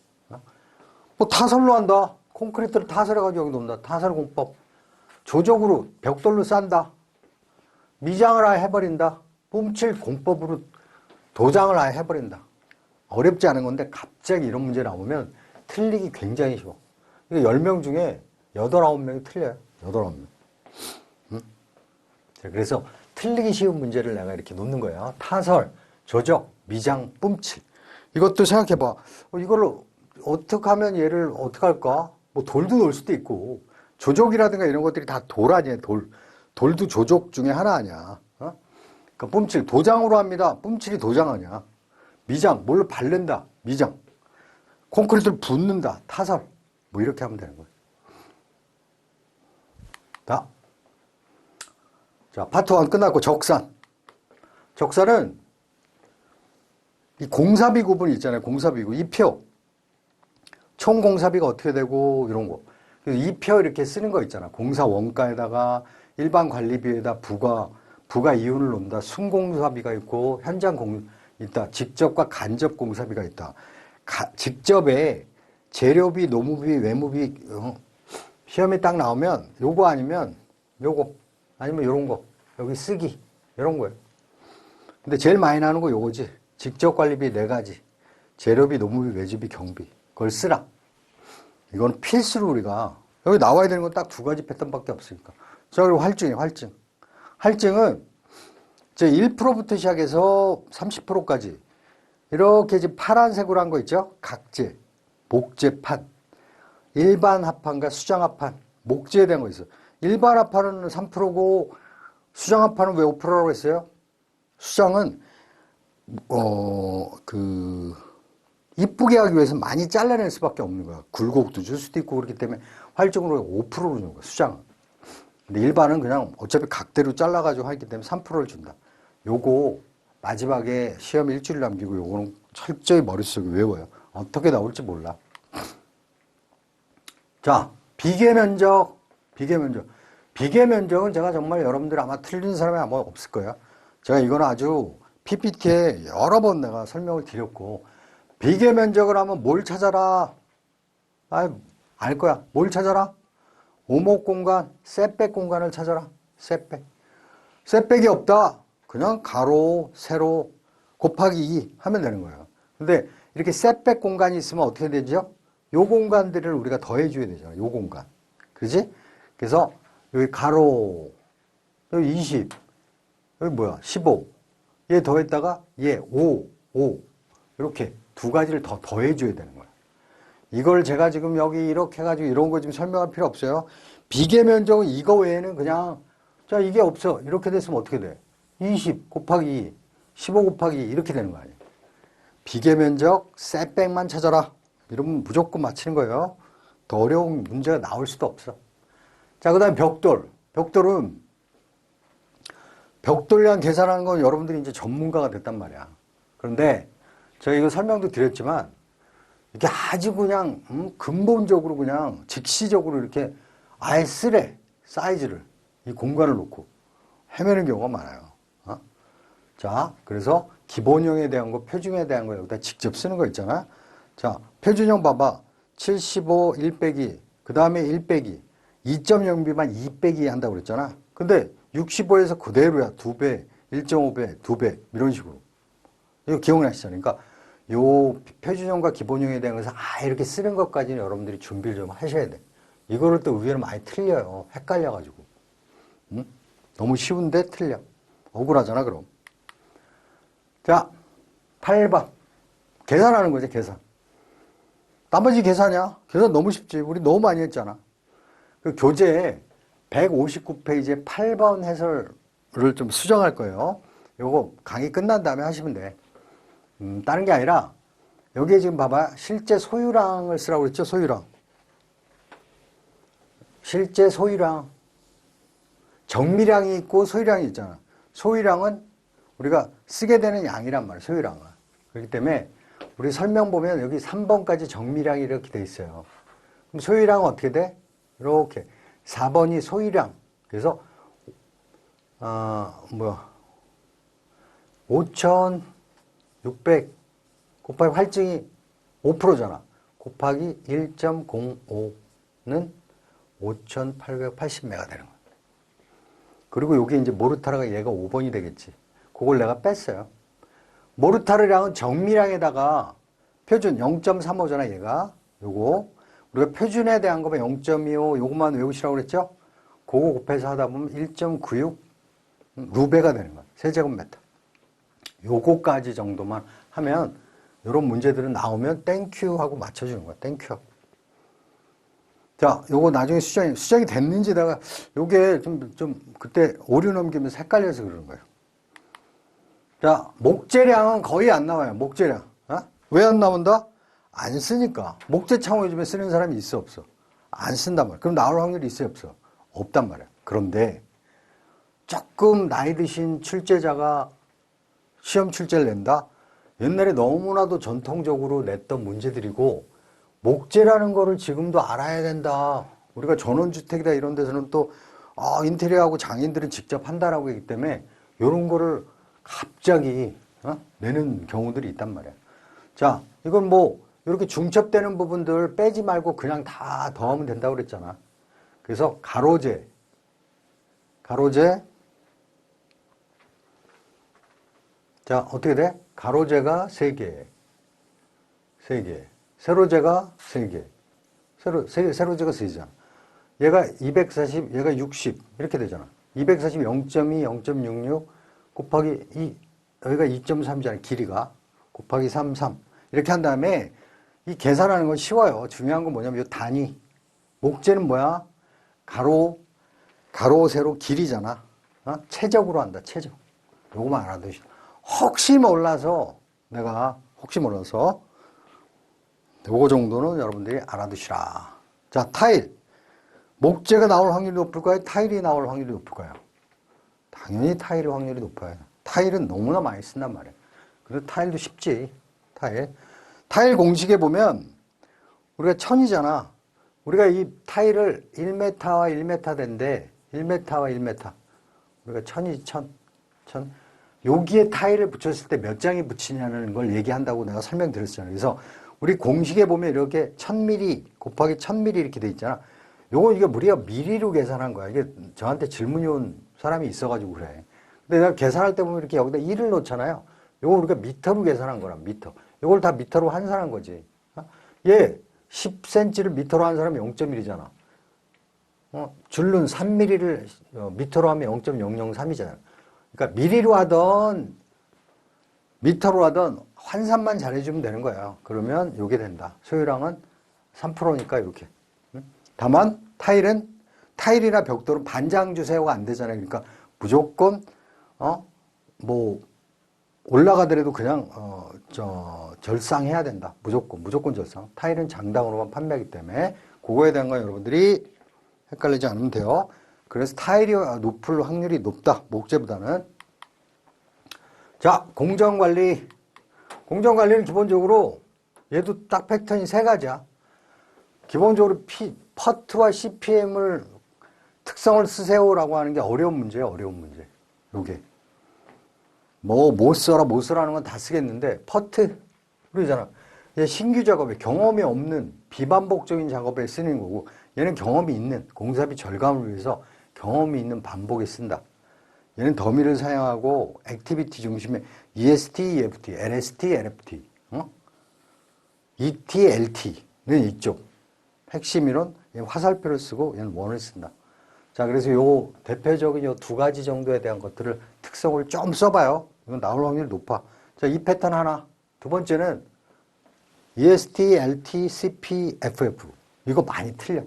뭐 타설로 한다. 콘크리트를 타설해가지고 여기 놓는다. 타설 공법. 조적으로 벽돌로 싼다. 미장을 아예 해버린다. 뿜칠 공법으로 도장을 아예 해버린다. 어렵지 않은 건데 갑자기 이런 문제 나오면 틀리기 굉장히 쉬워. 그러니까 10명 중에 8, 9명이 틀려요. 8, 9명. 응? 그래서 틀리기 쉬운 문제를 내가 이렇게 놓는 거예요. 타설, 조적, 미장, 뿜칠. 이것도 생각해봐. 이걸로 어떻게 하면 얘를 어떻게 할까? 뭐 돌도 놓을 수도 있고 조적이라든가 이런 것들이 다 돌 아니에요. 돌도 조적 중에 하나 아니야. 어? 그러니까 뿜칠 도장으로 합니다. 뿜칠이 도장 아니야. 미장 뭘로 바른다. 미장. 콘크리트를 붓는다. 타설. 뭐 이렇게 하면 되는 거예요. 자, 파트 1 끝났고 적산. 적산은 이 공사비 구분 있잖아요. 공사비 구분. 이표. 총 공사비가 어떻게 되고 이런 거. 이표 이렇게 쓰는 거 있잖아. 공사 원가에다가 일반 관리비에다 부가 이윤을 놓는다. 순공사비가 있고 현장 있다. 직접과 간접 공사비가 있다. 직접에 재료비, 노무비, 외무비 시험에 딱 나오면 요거 아니면 요거 아니면 요런 거 여기 쓰기 이런 거예요. 근데 제일 많이 나오는 거 요거지. 직접 관리비 4가지. 재료비, 노무비, 외주비, 경비. 그걸 쓰라. 이건 필수로 우리가 여기 나와야 되는 건 딱 2가지 패턴밖에 없으니까. 자, 그리고 할증이에요. 할증. 할증은 제 1%부터 시작해서 30%까지 이렇게 지금 파란색으로 한 거 있죠? 각재, 목재판, 일반 합판과 수장 합판, 목재에 대한 거 있어요. 일반 합판은 3%고 수장 합판은 왜 5%라고 했어요? 수장은 이쁘게 하기 위해서 많이 잘라낼 수밖에 없는 거야. 굴곡도 줄 수도 있고 그렇기 때문에 활증으로 5%로 주는 거야. 수장은. 근데 일반은 그냥 어차피 각대로 잘라가지고 하기 때문에 3%를 준다. 요거 마지막에 시험 일주일 남기고 요거는 철저히 머릿속에 외워요. 어떻게 나올지 몰라. 자, 비계면적. 비계면적은 제가 정말 여러분들 아마 틀린 사람이 아마 없을 거예요. 제가 이건 아주 PPT에 여러 번 내가 설명을 드렸고, 비계면적을 하면 뭘 찾아라? 알 거야. 뭘 찾아라? 오목 공간, 셋백 공간을 찾아라. 셋백. 셋백이 없다. 그냥 가로, 세로, 곱하기 2 하면 되는 거예요. 근데 이렇게 셋백 공간이 있으면 어떻게 되죠? 요 공간들을 우리가 더해줘야 되잖아. 요 공간. 그지? 그래서 여기 가로, 여기 20, 여기 뭐야? 15. 얘 더했다가 얘 5. 이렇게 2가지를 더 더해줘야 되는 거야. 이걸 제가 지금 여기 이렇게 해가지고 이런 거 지금 설명할 필요 없어요. 비계면적은 이거 외에는 그냥, 자, 이게 없어. 이렇게 됐으면 어떻게 돼? 20 곱하기 2, 15 곱하기 2 이렇게 되는 거 아니에요. 비계면적, 셋백만 찾아라. 이러면 무조건 맞히는 거예요. 더 어려운 문제가 나올 수도 없어. 자, 그 다음에 벽돌. 벽돌량 계산하는 건 여러분들이 이제 전문가가 됐단 말이야. 그런데 제가 이거 설명도 드렸지만 이게 아주 그냥 근본적으로 그냥 직시적으로 이렇게 아예 쓰래. 사이즈를 이 공간을 놓고 헤매는 경우가 많아요. 자, 그래서 기본형에 대한 거, 표준형에 대한 거 여기다 직접 쓰는 거 있잖아. 자, 표준형 봐봐. 75, 1 빼기, 그 다음에 1 빼기, 2.0비만 2 빼기 한다고 그랬잖아. 근데 65에서 그대로야. 2배, 1.5배, 2배 이런 식으로. 이거 기억나시잖아요. 그러니까 요 표준형과 기본형에 대한 것을 이렇게 쓰는 것까지는 여러분들이 준비를 좀 하셔야 돼. 이거를 또 의외로 많이 틀려요. 헷갈려가지고. 응? 너무 쉬운데 틀려. 억울하잖아, 그럼. 자, 8번. 계산하는 거지, 계산. 나머지 계산이야. 계산 너무 쉽지. 우리 너무 많이 했잖아. 그 교재에 159페이지에 8번 해설을 좀 수정할 거예요. 요거 강의 끝난 다음에 하시면 돼. 다른 게 아니라 여기에 지금 봐봐. 실제 소유량을 쓰라고 그랬죠? 소유량. 실제 소유량. 정미량이 있고 소유량이 있잖아. 소유량은 우리가 쓰게 되는 양이란 말이야. 소유량은. 그렇기 때문에 우리 설명 보면 여기 3번까지 정미량이 이렇게 돼 있어요. 그럼 소유량은 어떻게 돼? 이렇게. 4번이 소유량. 그래서 5,000 600 곱하기 활증이 5%잖아. 곱하기 1.05는 5880메가 되는 거야. 그리고 여기 이제 모르타르가 얘가 5번이 되겠지. 그걸 내가 뺐어요. 모르타르량은 정밀량에다가 표준 0.35잖아, 얘가. 요거. 우리가 표준에 대한 거면 0.25, 요것만 외우시라고 그랬죠? 그거 곱해서 하다 보면 1.96 루베가 되는 거야. 세제곱미터. 요거까지 정도만 하면 요런 문제들은 나오면 땡큐 하고 맞춰주는 거야. 땡큐 하고. 자, 요거 나중에 수정이 됐는지 내가 요게 좀 그때 오류 넘기면서 헷갈려서 그러는 거예요. 자, 목재량은 거의 안 나와요. 목재량. 어? 왜 안 나온다? 안 쓰니까. 목재창호 요즘에 쓰는 사람이 있어, 없어? 안 쓴단 말이야. 그럼 나올 확률이 있어요, 없어? 없단 말이야. 그런데 조금 나이 드신 출제자가 시험 출제를 낸다? 옛날에 너무나도 전통적으로 냈던 문제들이고 목재라는 거를 지금도 알아야 된다. 우리가 전원주택이다 이런 데서는 또 인테리어하고 장인들은 직접 한다라고 하기 때문에 이런 거를 갑자기 내는 경우들이 있단 말이야. 자, 이건 뭐 이렇게 중첩되는 부분들 빼지 말고 그냥 다 더하면 된다고 그랬잖아. 그래서 가로재 자, 어떻게 돼? 가로재가 3개, 세로재가 3개, 세로재가 3개잖아. 얘가 240, 얘가 60 이렇게 되잖아. 240, 0.2, 0.66 곱하기 2, 여기가 2.3이잖아. 길이가 곱하기 3 이렇게 한 다음에 이 계산하는 건 쉬워요. 중요한 건 뭐냐면 이 단위. 목재는 뭐야? 가로, 세로, 길이잖아. 최적으로 한다. 최적. 요거만 알아두시오. 혹시 몰라서 요거 정도는 여러분들이 알아두시라. 자, 타일. 목재가 나올 확률이 높을까요? 타일이 나올 확률이 높을까요? 당연히 타일의 확률이 높아요. 타일은 너무나 많이 쓴단 말이에요. 그래서 타일도 쉽지. 타일 공식에 보면 우리가 1000이잖아. 우리가 이 타일을 1m와 1m 된데 1m와 1m. 우리가 1000이지 1000. 여기에 타일을 붙였을 때 몇 장이 붙이냐는 걸 얘기한다고 내가 설명드렸잖아요. 그래서 우리 공식에 보면 이렇게 1000mm 곱하기 1000mm 이렇게 돼 있잖아. 이게 우리가 미리로 계산한 거야. 이게 저한테 질문이 온 사람이 있어가지고 그래. 근데 내가 계산할 때 보면 이렇게 여기다 1을 놓잖아요. 요거 우리가 미터로 계산한 거라, 미터. 요걸 다 미터로 환산한 거지. 얘 10cm를 미터로 한 사람이 0.1이잖아. 줄눈 3mm를 미터로 하면 0.003이잖아. 그러니까 미리로 하던 미터로 하던 환산만 잘해주면 되는 거야. 그러면 요게 된다. 소유량은 3%니까 이렇게. 다만 타일이나 벽돌은 반장 주세요가 안 되잖아요. 그러니까 무조건 뭐 올라가더라도 그냥 절상해야 된다. 무조건 절상. 타일은 장당으로만 판매하기 때문에 그거에 대한 건 여러분들이 헷갈리지 않으면 돼요. 그래서 타일이 높을 확률이 높다. 목재보다는. 자, 공정관리는 기본적으로 얘도 딱 패턴이 3가지야. 기본적으로 퍼트와 CPM을 특성을 쓰세요라고 하는 게 어려운 문제예요. 어려운 문제. 요게. 못 쓰라는 건 다 쓰겠는데 퍼트 그러잖아. 얘 신규 작업에 경험이 없는 비반복적인 작업에 쓰는 거고 얘는 경험이 있는 공사비 절감을 위해서 경험이 있는 반복에 쓴다. 얘는 더미를 사용하고 액티비티 중심의 EST, EFT, LST, LFT, ET, LT는 이쪽. 핵심 이론, 얘는 화살표를 쓰고 얘는 원을 쓴다. 자, 그래서 요 대표적인 요 2가지 정도에 대한 것들을 특성을 좀 써봐요. 이건 나올 확률이 높아. 자, 이 패턴 하나. 두 번째는 EST, LT, CP, FF. 이거 많이 틀려.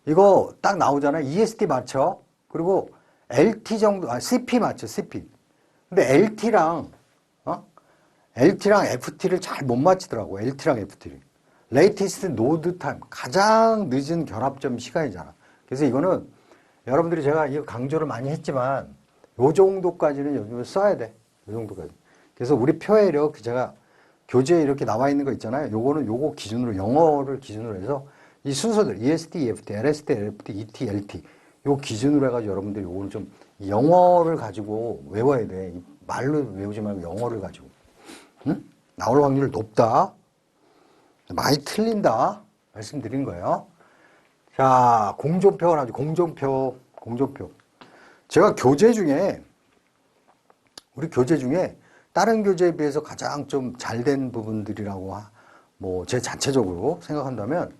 이거 딱 나오잖아. EST 맞춰. 그리고 LT 정도, CP 맞죠, CP. 근데 LT랑 FT를 잘 못 맞추더라고. LT랑 FT를. 레이티스트 노드 타임. 가장 늦은 결합점 시간이잖아. 그래서 이거는 여러분들이 제가 이거 강조를 많이 했지만 요 정도까지는 요즘에 써야 돼. 요 정도까지. 그래서 우리 표에 이렇게 제가 교재에 이렇게 나와 있는 거 있잖아요. 요거는 요거 기준으로 영어를 기준으로 해서 이 순서들 EST, EFT, LST, LFT, ET, LT 요 기준으로 해가지고 여러분들이 요거는 좀 영어를 가지고 외워야 돼. 말로 외우지 말고 영어를 가지고. 응? 나올 확률 높다. 많이 틀린다. 말씀드린 거예요. 자, 공존표가 나오죠. 공존표. 제가 우리 교재 중에 다른 교재에 비해서 가장 좀 잘된 부분들이라고 뭐 제 자체적으로 생각한다면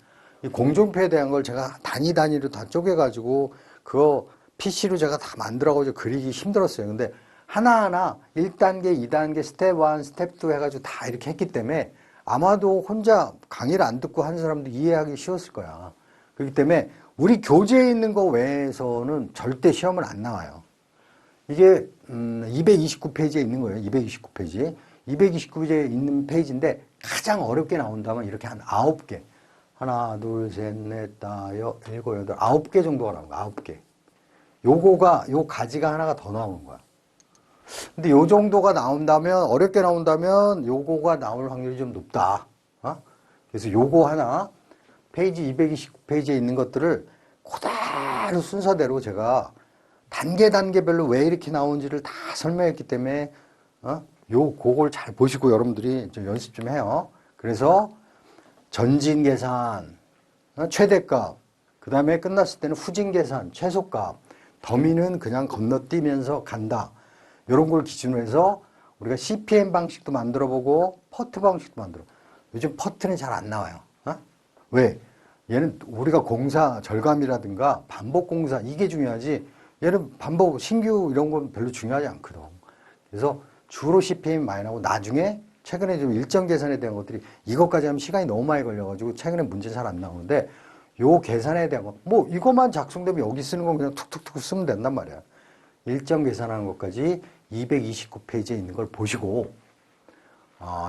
이 공존표에 대한 걸 제가 단위로 다 쪼개가지고 그거 PC로 제가 다 만들어가지고 그리기 힘들었어요. 근데 하나하나 1단계, 2단계, 스텝 1, 스텝 2 해가지고 다 이렇게 했기 때문에 아마도 혼자 강의를 안 듣고 하는 사람도 이해하기 쉬웠을 거야. 그렇기 때문에 우리 교재에 있는 거 외에서는 절대 시험은 안 나와요. 이게 229페이지에 있는 거예요. 229페이지. 229페이지에 있는 페이지인데 가장 어렵게 나온다면 이렇게 한 9개. 하나, 둘, 셋, 넷, 다, 일곱, 여덟, 9개 정도가 나온 거야. 9개. 요 가지가 하나가 더 나오는 거야. 근데 요 정도가 나온다면, 어렵게 나온다면 요거가 나올 확률이 좀 높다. 그래서 요거 하나, 페이지 229페이지에 있는 것들을 그대로 순서대로 제가 단계별로 왜 이렇게 나오는지를 다 설명했기 때문에, 그걸 잘 보시고 여러분들이 좀 연습 좀 해요. 그래서 전진 계산, 최대값, 그 다음에 끝났을 때는 후진 계산, 최소값, 더미는 그냥 건너뛰면서 간다. 이런 걸 기준으로 해서 우리가 CPM 방식도 만들어 보고 퍼트 방식도 만들어. 요즘 퍼트는 잘 안 나와요. 왜? 얘는 우리가 공사 절감이라든가 반복 공사 이게 중요하지. 얘는 반복 신규 이런 건 별로 중요하지 않거든. 그래서 주로 CPM 많이 나오고 나중에 최근에 좀 일정 계산에 대한 것들이 이것까지 하면 시간이 너무 많이 걸려가지고 최근에 문제 잘 안 나오는데 요 계산에 대한 거 뭐 이것만 작성되면 여기 쓰는 건 그냥 툭툭툭 쓰면 된단 말이야. 일정 계산하는 것까지 229페이지에 있는 걸 보시고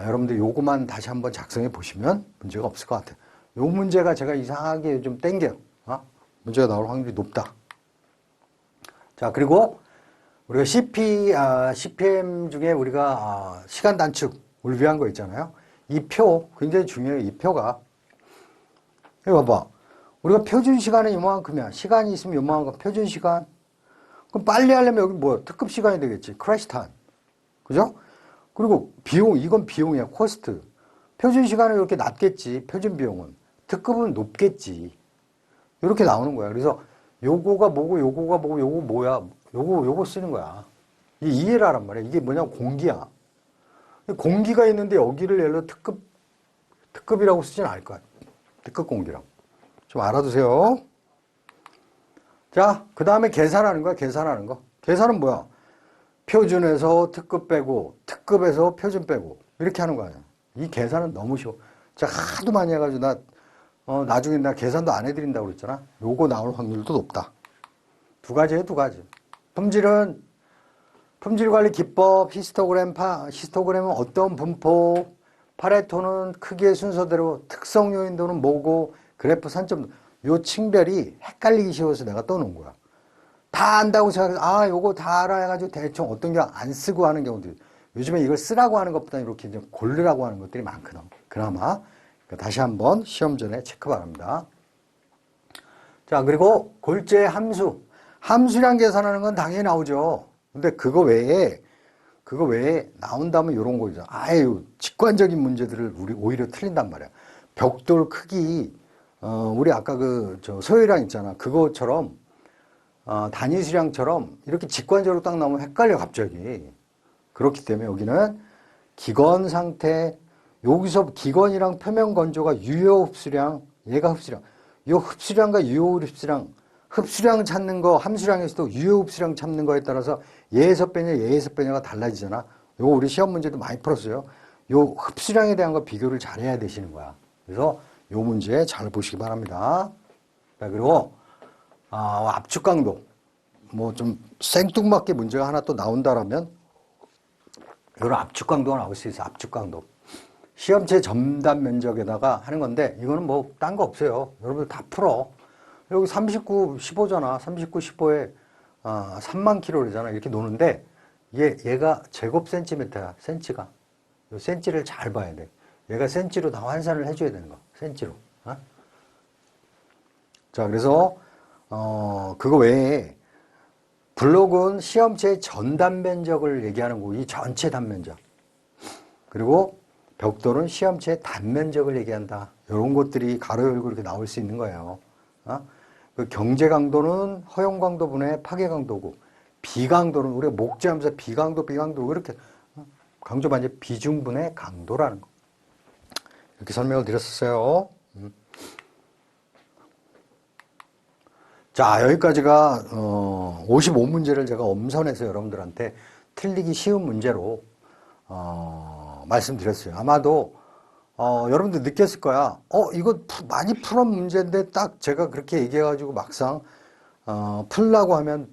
여러분들 요거만 다시 한번 작성해 보시면 문제가 없을 것 같아요. 요 문제가 제가 이상하게 요즘 땡겨요. 문제가 나올 확률이 높다. 자, 그리고 우리가 CPM 중에 우리가 시간 단축을 위한 거 있잖아요. 이 표 굉장히 중요해요. 이 표가. 이거 봐봐. 우리가 표준 시간은 요만큼이야. 시간이 있으면 요만큼 표준 시간. 그럼 빨리 하려면 여기 뭐야? 특급 시간이 되겠지. 크래시 타임. 그죠? 그리고 비용, 이건 비용이야. 코스트. 표준 시간은 이렇게 낮겠지. 표준 비용은. 특급은 높겠지. 이렇게 나오는 거야. 그래서 요거가 뭐고 요거 뭐야. 요거 쓰는 거야. 이해를 하란 말이야. 이게 뭐냐? 공기야. 공기가 있는데 여기를 예를 들어 특급이라고 쓰진 않을 거야. 특급 공기라고. 좀 알아두세요. 자, 그 다음에 계산하는 거야. 계산하는 거. 계산은 뭐야? 표준에서 특급 빼고 특급에서 표준 빼고 이렇게 하는 거 아니야. 이 계산은 너무 쉬워. 제가 하도 많이 해가지고 나중에 나 계산도 안 해드린다고 그랬잖아. 요거 나올 확률도 높다. 두 가지예요, 두 가지. 품질은 품질관리 기법, 히스토그램은 어떤 분포, 파레토는 크기의 순서대로, 특성 요인도는 뭐고, 그래프 산점, 요 층별이 헷갈리기 쉬워서 내가 떠놓은 거야. 다 안다고 생각해서, 요거 다 알아 해가지고 대충 어떤 경우 안 쓰고 하는 경우들. 요즘에 이걸 쓰라고 하는 것보다 이렇게 이제 고르라고 하는 것들이 많거든. 그나마. 다시 한번 시험 전에 체크 바랍니다. 자, 그리고 골재 함수. 함수량 계산하는 건 당연히 나오죠. 근데 그거 외에 나온다면 이런 거 있잖아. 직관적인 문제들을 우리 오히려 틀린단 말이야. 벽돌 크기, 우리 아까 소요량 있잖아. 그것처럼, 단위 수량처럼 이렇게 직관적으로 딱 나오면 헷갈려, 갑자기. 그렇기 때문에 여기는 기건 상태, 여기서 기건이랑 표면 건조가 유효 흡수량, 얘가 흡수량. 요 흡수량과 유효 흡수량 찾는 거, 함수량에서도 유효 흡수량 찾는 거에 따라서 얘에서 빼냐가 달라지잖아. 요거 우리 시험 문제도 많이 풀었어요. 요 흡수량에 대한 거 비교를 잘 해야 되시는 거야. 그래서 요 문제 잘 보시기 바랍니다. 자, 그리고, 압축 강도. 뭐 좀 생뚱맞게 문제가 하나 또 나온다라면, 이런 압축 강도가 나올 수 있어, 압축 강도. 시험체 점단 면적에다가 하는 건데, 이거는 뭐 딴 거 없어요. 여러분들 다 풀어. 여기 39, 15잖아. 39, 15에 3만 킬로잖아. 이렇게 노는데 얘가 제곱 센티미터야. 센치가. 요 센치를 잘 봐야 돼. 얘가 센치로 다 환산을 해줘야 되는 거. 센치로. 자, 그래서 그거 외에 블록은 시험체의 전 단면적을 얘기하는 거고 이 전체 단면적. 그리고 벽돌은 시험체의 단면적을 얘기한다. 이런 것들이 가로 열고 이렇게 나올 수 있는 거예요. 그 경제 강도는 허용 강도분의 파괴 강도고, 비강도는 우리가 목재하면서 비강도 이렇게 강조만 이제 비중분의 강도라는 거. 이렇게 설명을 드렸었어요. 자, 여기까지가 55문제를 제가 엄선해서 여러분들한테 틀리기 쉬운 문제로 말씀드렸어요. 아마도 여러분들 느꼈을 거야. 이거 많이 풀은 문제인데 딱 제가 그렇게 얘기해가지고 막상 풀라고 하면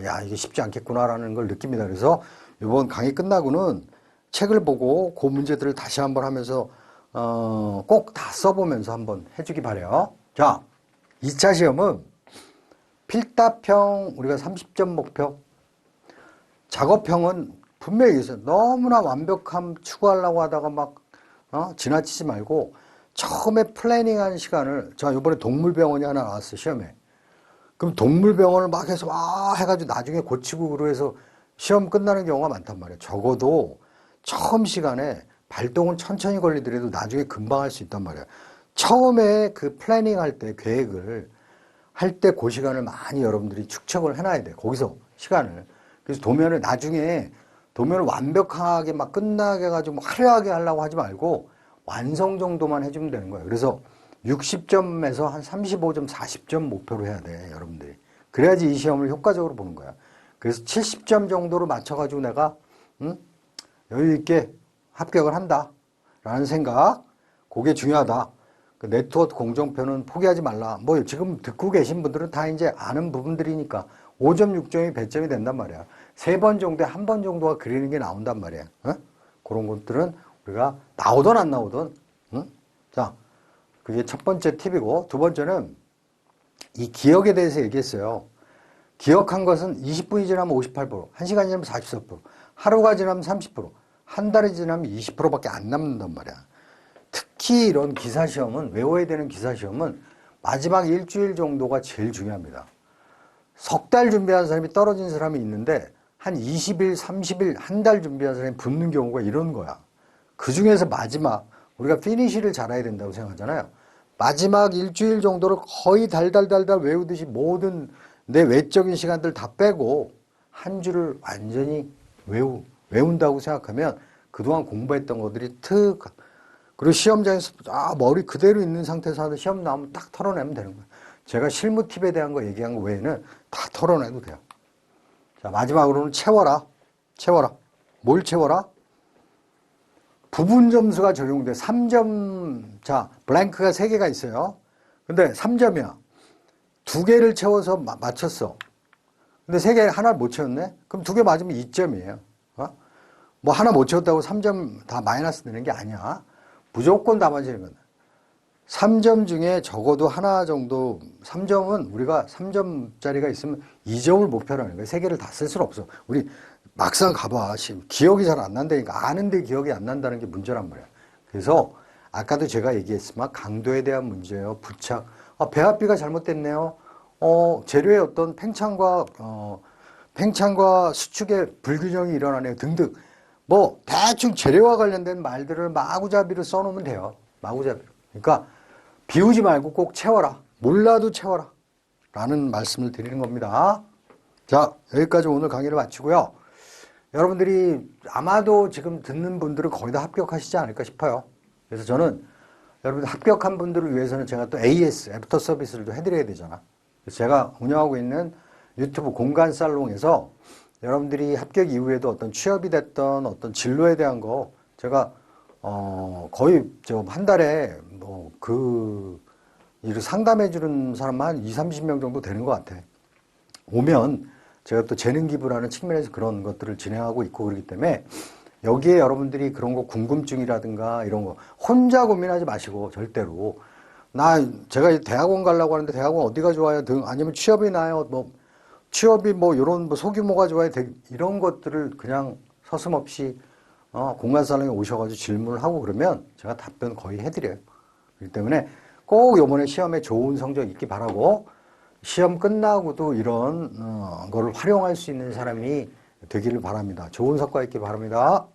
야, 이게 쉽지 않겠구나라는 걸 느낍니다. 그래서 이번 강의 끝나고는 책을 보고 그 문제들을 다시 한번 하면서 꼭 다 써보면서 한번 해주기 바래요. 자, 2차 시험은 필답형 우리가 30점 목표, 작업형은 분명히 있어요. 너무나 완벽함 추구하려고 하다가 막 지나치지 말고 처음에 플래닝하는 시간을, 자, 이번에 동물병원이 하나 나왔어요, 시험에. 그럼 동물병원을 막 해서 해가지고 나중에 고치고 그러해서 시험 끝나는 경우가 많단 말이에요. 적어도 처음 시간에 발동은 천천히 걸리더라도 나중에 금방 할 수 있단 말이에요. 처음에 그 플래닝 할 때, 계획을 할 때 그 시간을 많이 여러분들이 축적을 해놔야 돼요. 거기서 시간을. 그래서 도면을 나중에 도면을 완벽하게 막 끝나게 해가지고 화려하게 하려고 하지 말고 완성 정도만 해주면 되는 거예요. 그래서 60점에서 한 35점, 40점 목표로 해야 돼, 여러분들이. 그래야지 이 시험을 효과적으로 보는 거야. 그래서 70점 정도로 맞춰가지고 내가 여유 있게 합격을 한다 라는 생각, 그게 중요하다. 그 네트워크 공정표는 포기하지 말라. 뭐 지금 듣고 계신 분들은 다 이제 아는 부분들이니까 5점, 6점이 배점이 된단 말이야. 3번 정도에 1번 정도가 그리는 게 나온단 말이야. 그런 것들은 우리가 나오든 안 나오든. 자, 그게 첫 번째 팁이고, 두 번째는 이 기억에 대해서 얘기했어요. 기억한 것은 20분이 지나면 58%, 1시간이 지나면 44%, 하루가 지나면 30%, 한 달이 지나면 20%밖에 안 남는단 말이야. 특히 이런 기사시험은, 외워야 되는 기사시험은 마지막 일주일 정도가 제일 중요합니다. 석 달 준비한 사람이 떨어진 사람이 있는데 한 20일, 30일, 한 달 준비한 사람이 붙는 경우가 이런 거야. 그 중에서 마지막, 우리가 피니시를 잘해야 된다고 생각하잖아요. 마지막 일주일 정도를 거의 달달달달 외우듯이 모든 내 외적인 시간들 다 빼고 한 줄을 완전히 외운다고 생각하면 그동안 공부했던 것들이 그리고 시험장에서 머리 그대로 있는 상태에서 하는 시험 나오면 딱 털어내면 되는 거예요. 제가 실무 팁에 대한 거 얘기한 거 외에는 다 털어내도 돼요. 자, 마지막으로는 채워라. 뭘 채워라? 부분 점수가 적용돼. 3점, 자, 블랭크가 3개가 있어요. 근데 3점이야. 2개를 채워서 맞췄어. 근데 3개 하나를 못 채웠네? 그럼 2개 맞으면 2점이에요. 뭐 하나 못 채웠다고 3점 다 마이너스 되는 게 아니야. 무조건 다 맞으는 거다. 3점 중에 적어도 하나 정도, 3점은 우리가 3점짜리가 있으면 2점을 목표로 하는 거예요. 3개를 다 쓸 수는 없어. 우리 막상 가봐. 기억이 잘 안 난다니까. 아는데 기억이 안 난다는 게 문제란 말이야. 그래서 아까도 제가 얘기했지만 강도에 대한 문제예요. 부착. 배합비가 잘못됐네요. 재료의 어떤 팽창과 수축의 불균형이 일어나네요. 등등. 뭐 대충 재료와 관련된 말들을 마구잡이로 써놓으면 돼요. 마구잡이로. 그러니까 비우지 말고 꼭 채워라. 몰라도 채워라. 라는 말씀을 드리는 겁니다. 자, 여기까지 오늘 강의를 마치고요. 여러분들이 아마도 지금 듣는 분들은 거의 다 합격하시지 않을까 싶어요. 그래서 저는 여러분들 합격한 분들을 위해서는 제가 또 AS, 애프터 서비스를 좀 해드려야 되잖아. 그래서 제가 운영하고 있는 유튜브 공간 살롱에서 여러분들이 합격 이후에도 어떤 취업이 됐던 어떤 진로에 대한 거 제가 거의 한 달에 이를 상담해 주는 사람만 20-30명 정도 되는 것 같아. 오면 제가 또 재능 기부라는 측면에서 그런 것들을 진행하고 있고 그렇기 때문에 여기에 여러분들이 그런 거 궁금증이라든가 이런 거 혼자 고민하지 마시고 절대로 제가 대학원 가려고 하는데 대학원 어디가 좋아요? 아니면 취업이 나요? 취업이 이런 소규모가 좋아요? 이런 것들을 그냥 서슴없이 공간살롱에 오셔가지고 질문을 하고 그러면 제가 답변 거의 해드려요. 그렇기 때문에 꼭 이번에 시험에 좋은 성적 있기 바라고 시험 끝나고도 이런 거를 활용할 수 있는 사람이 되기를 바랍니다. 좋은 성과 있기 바랍니다.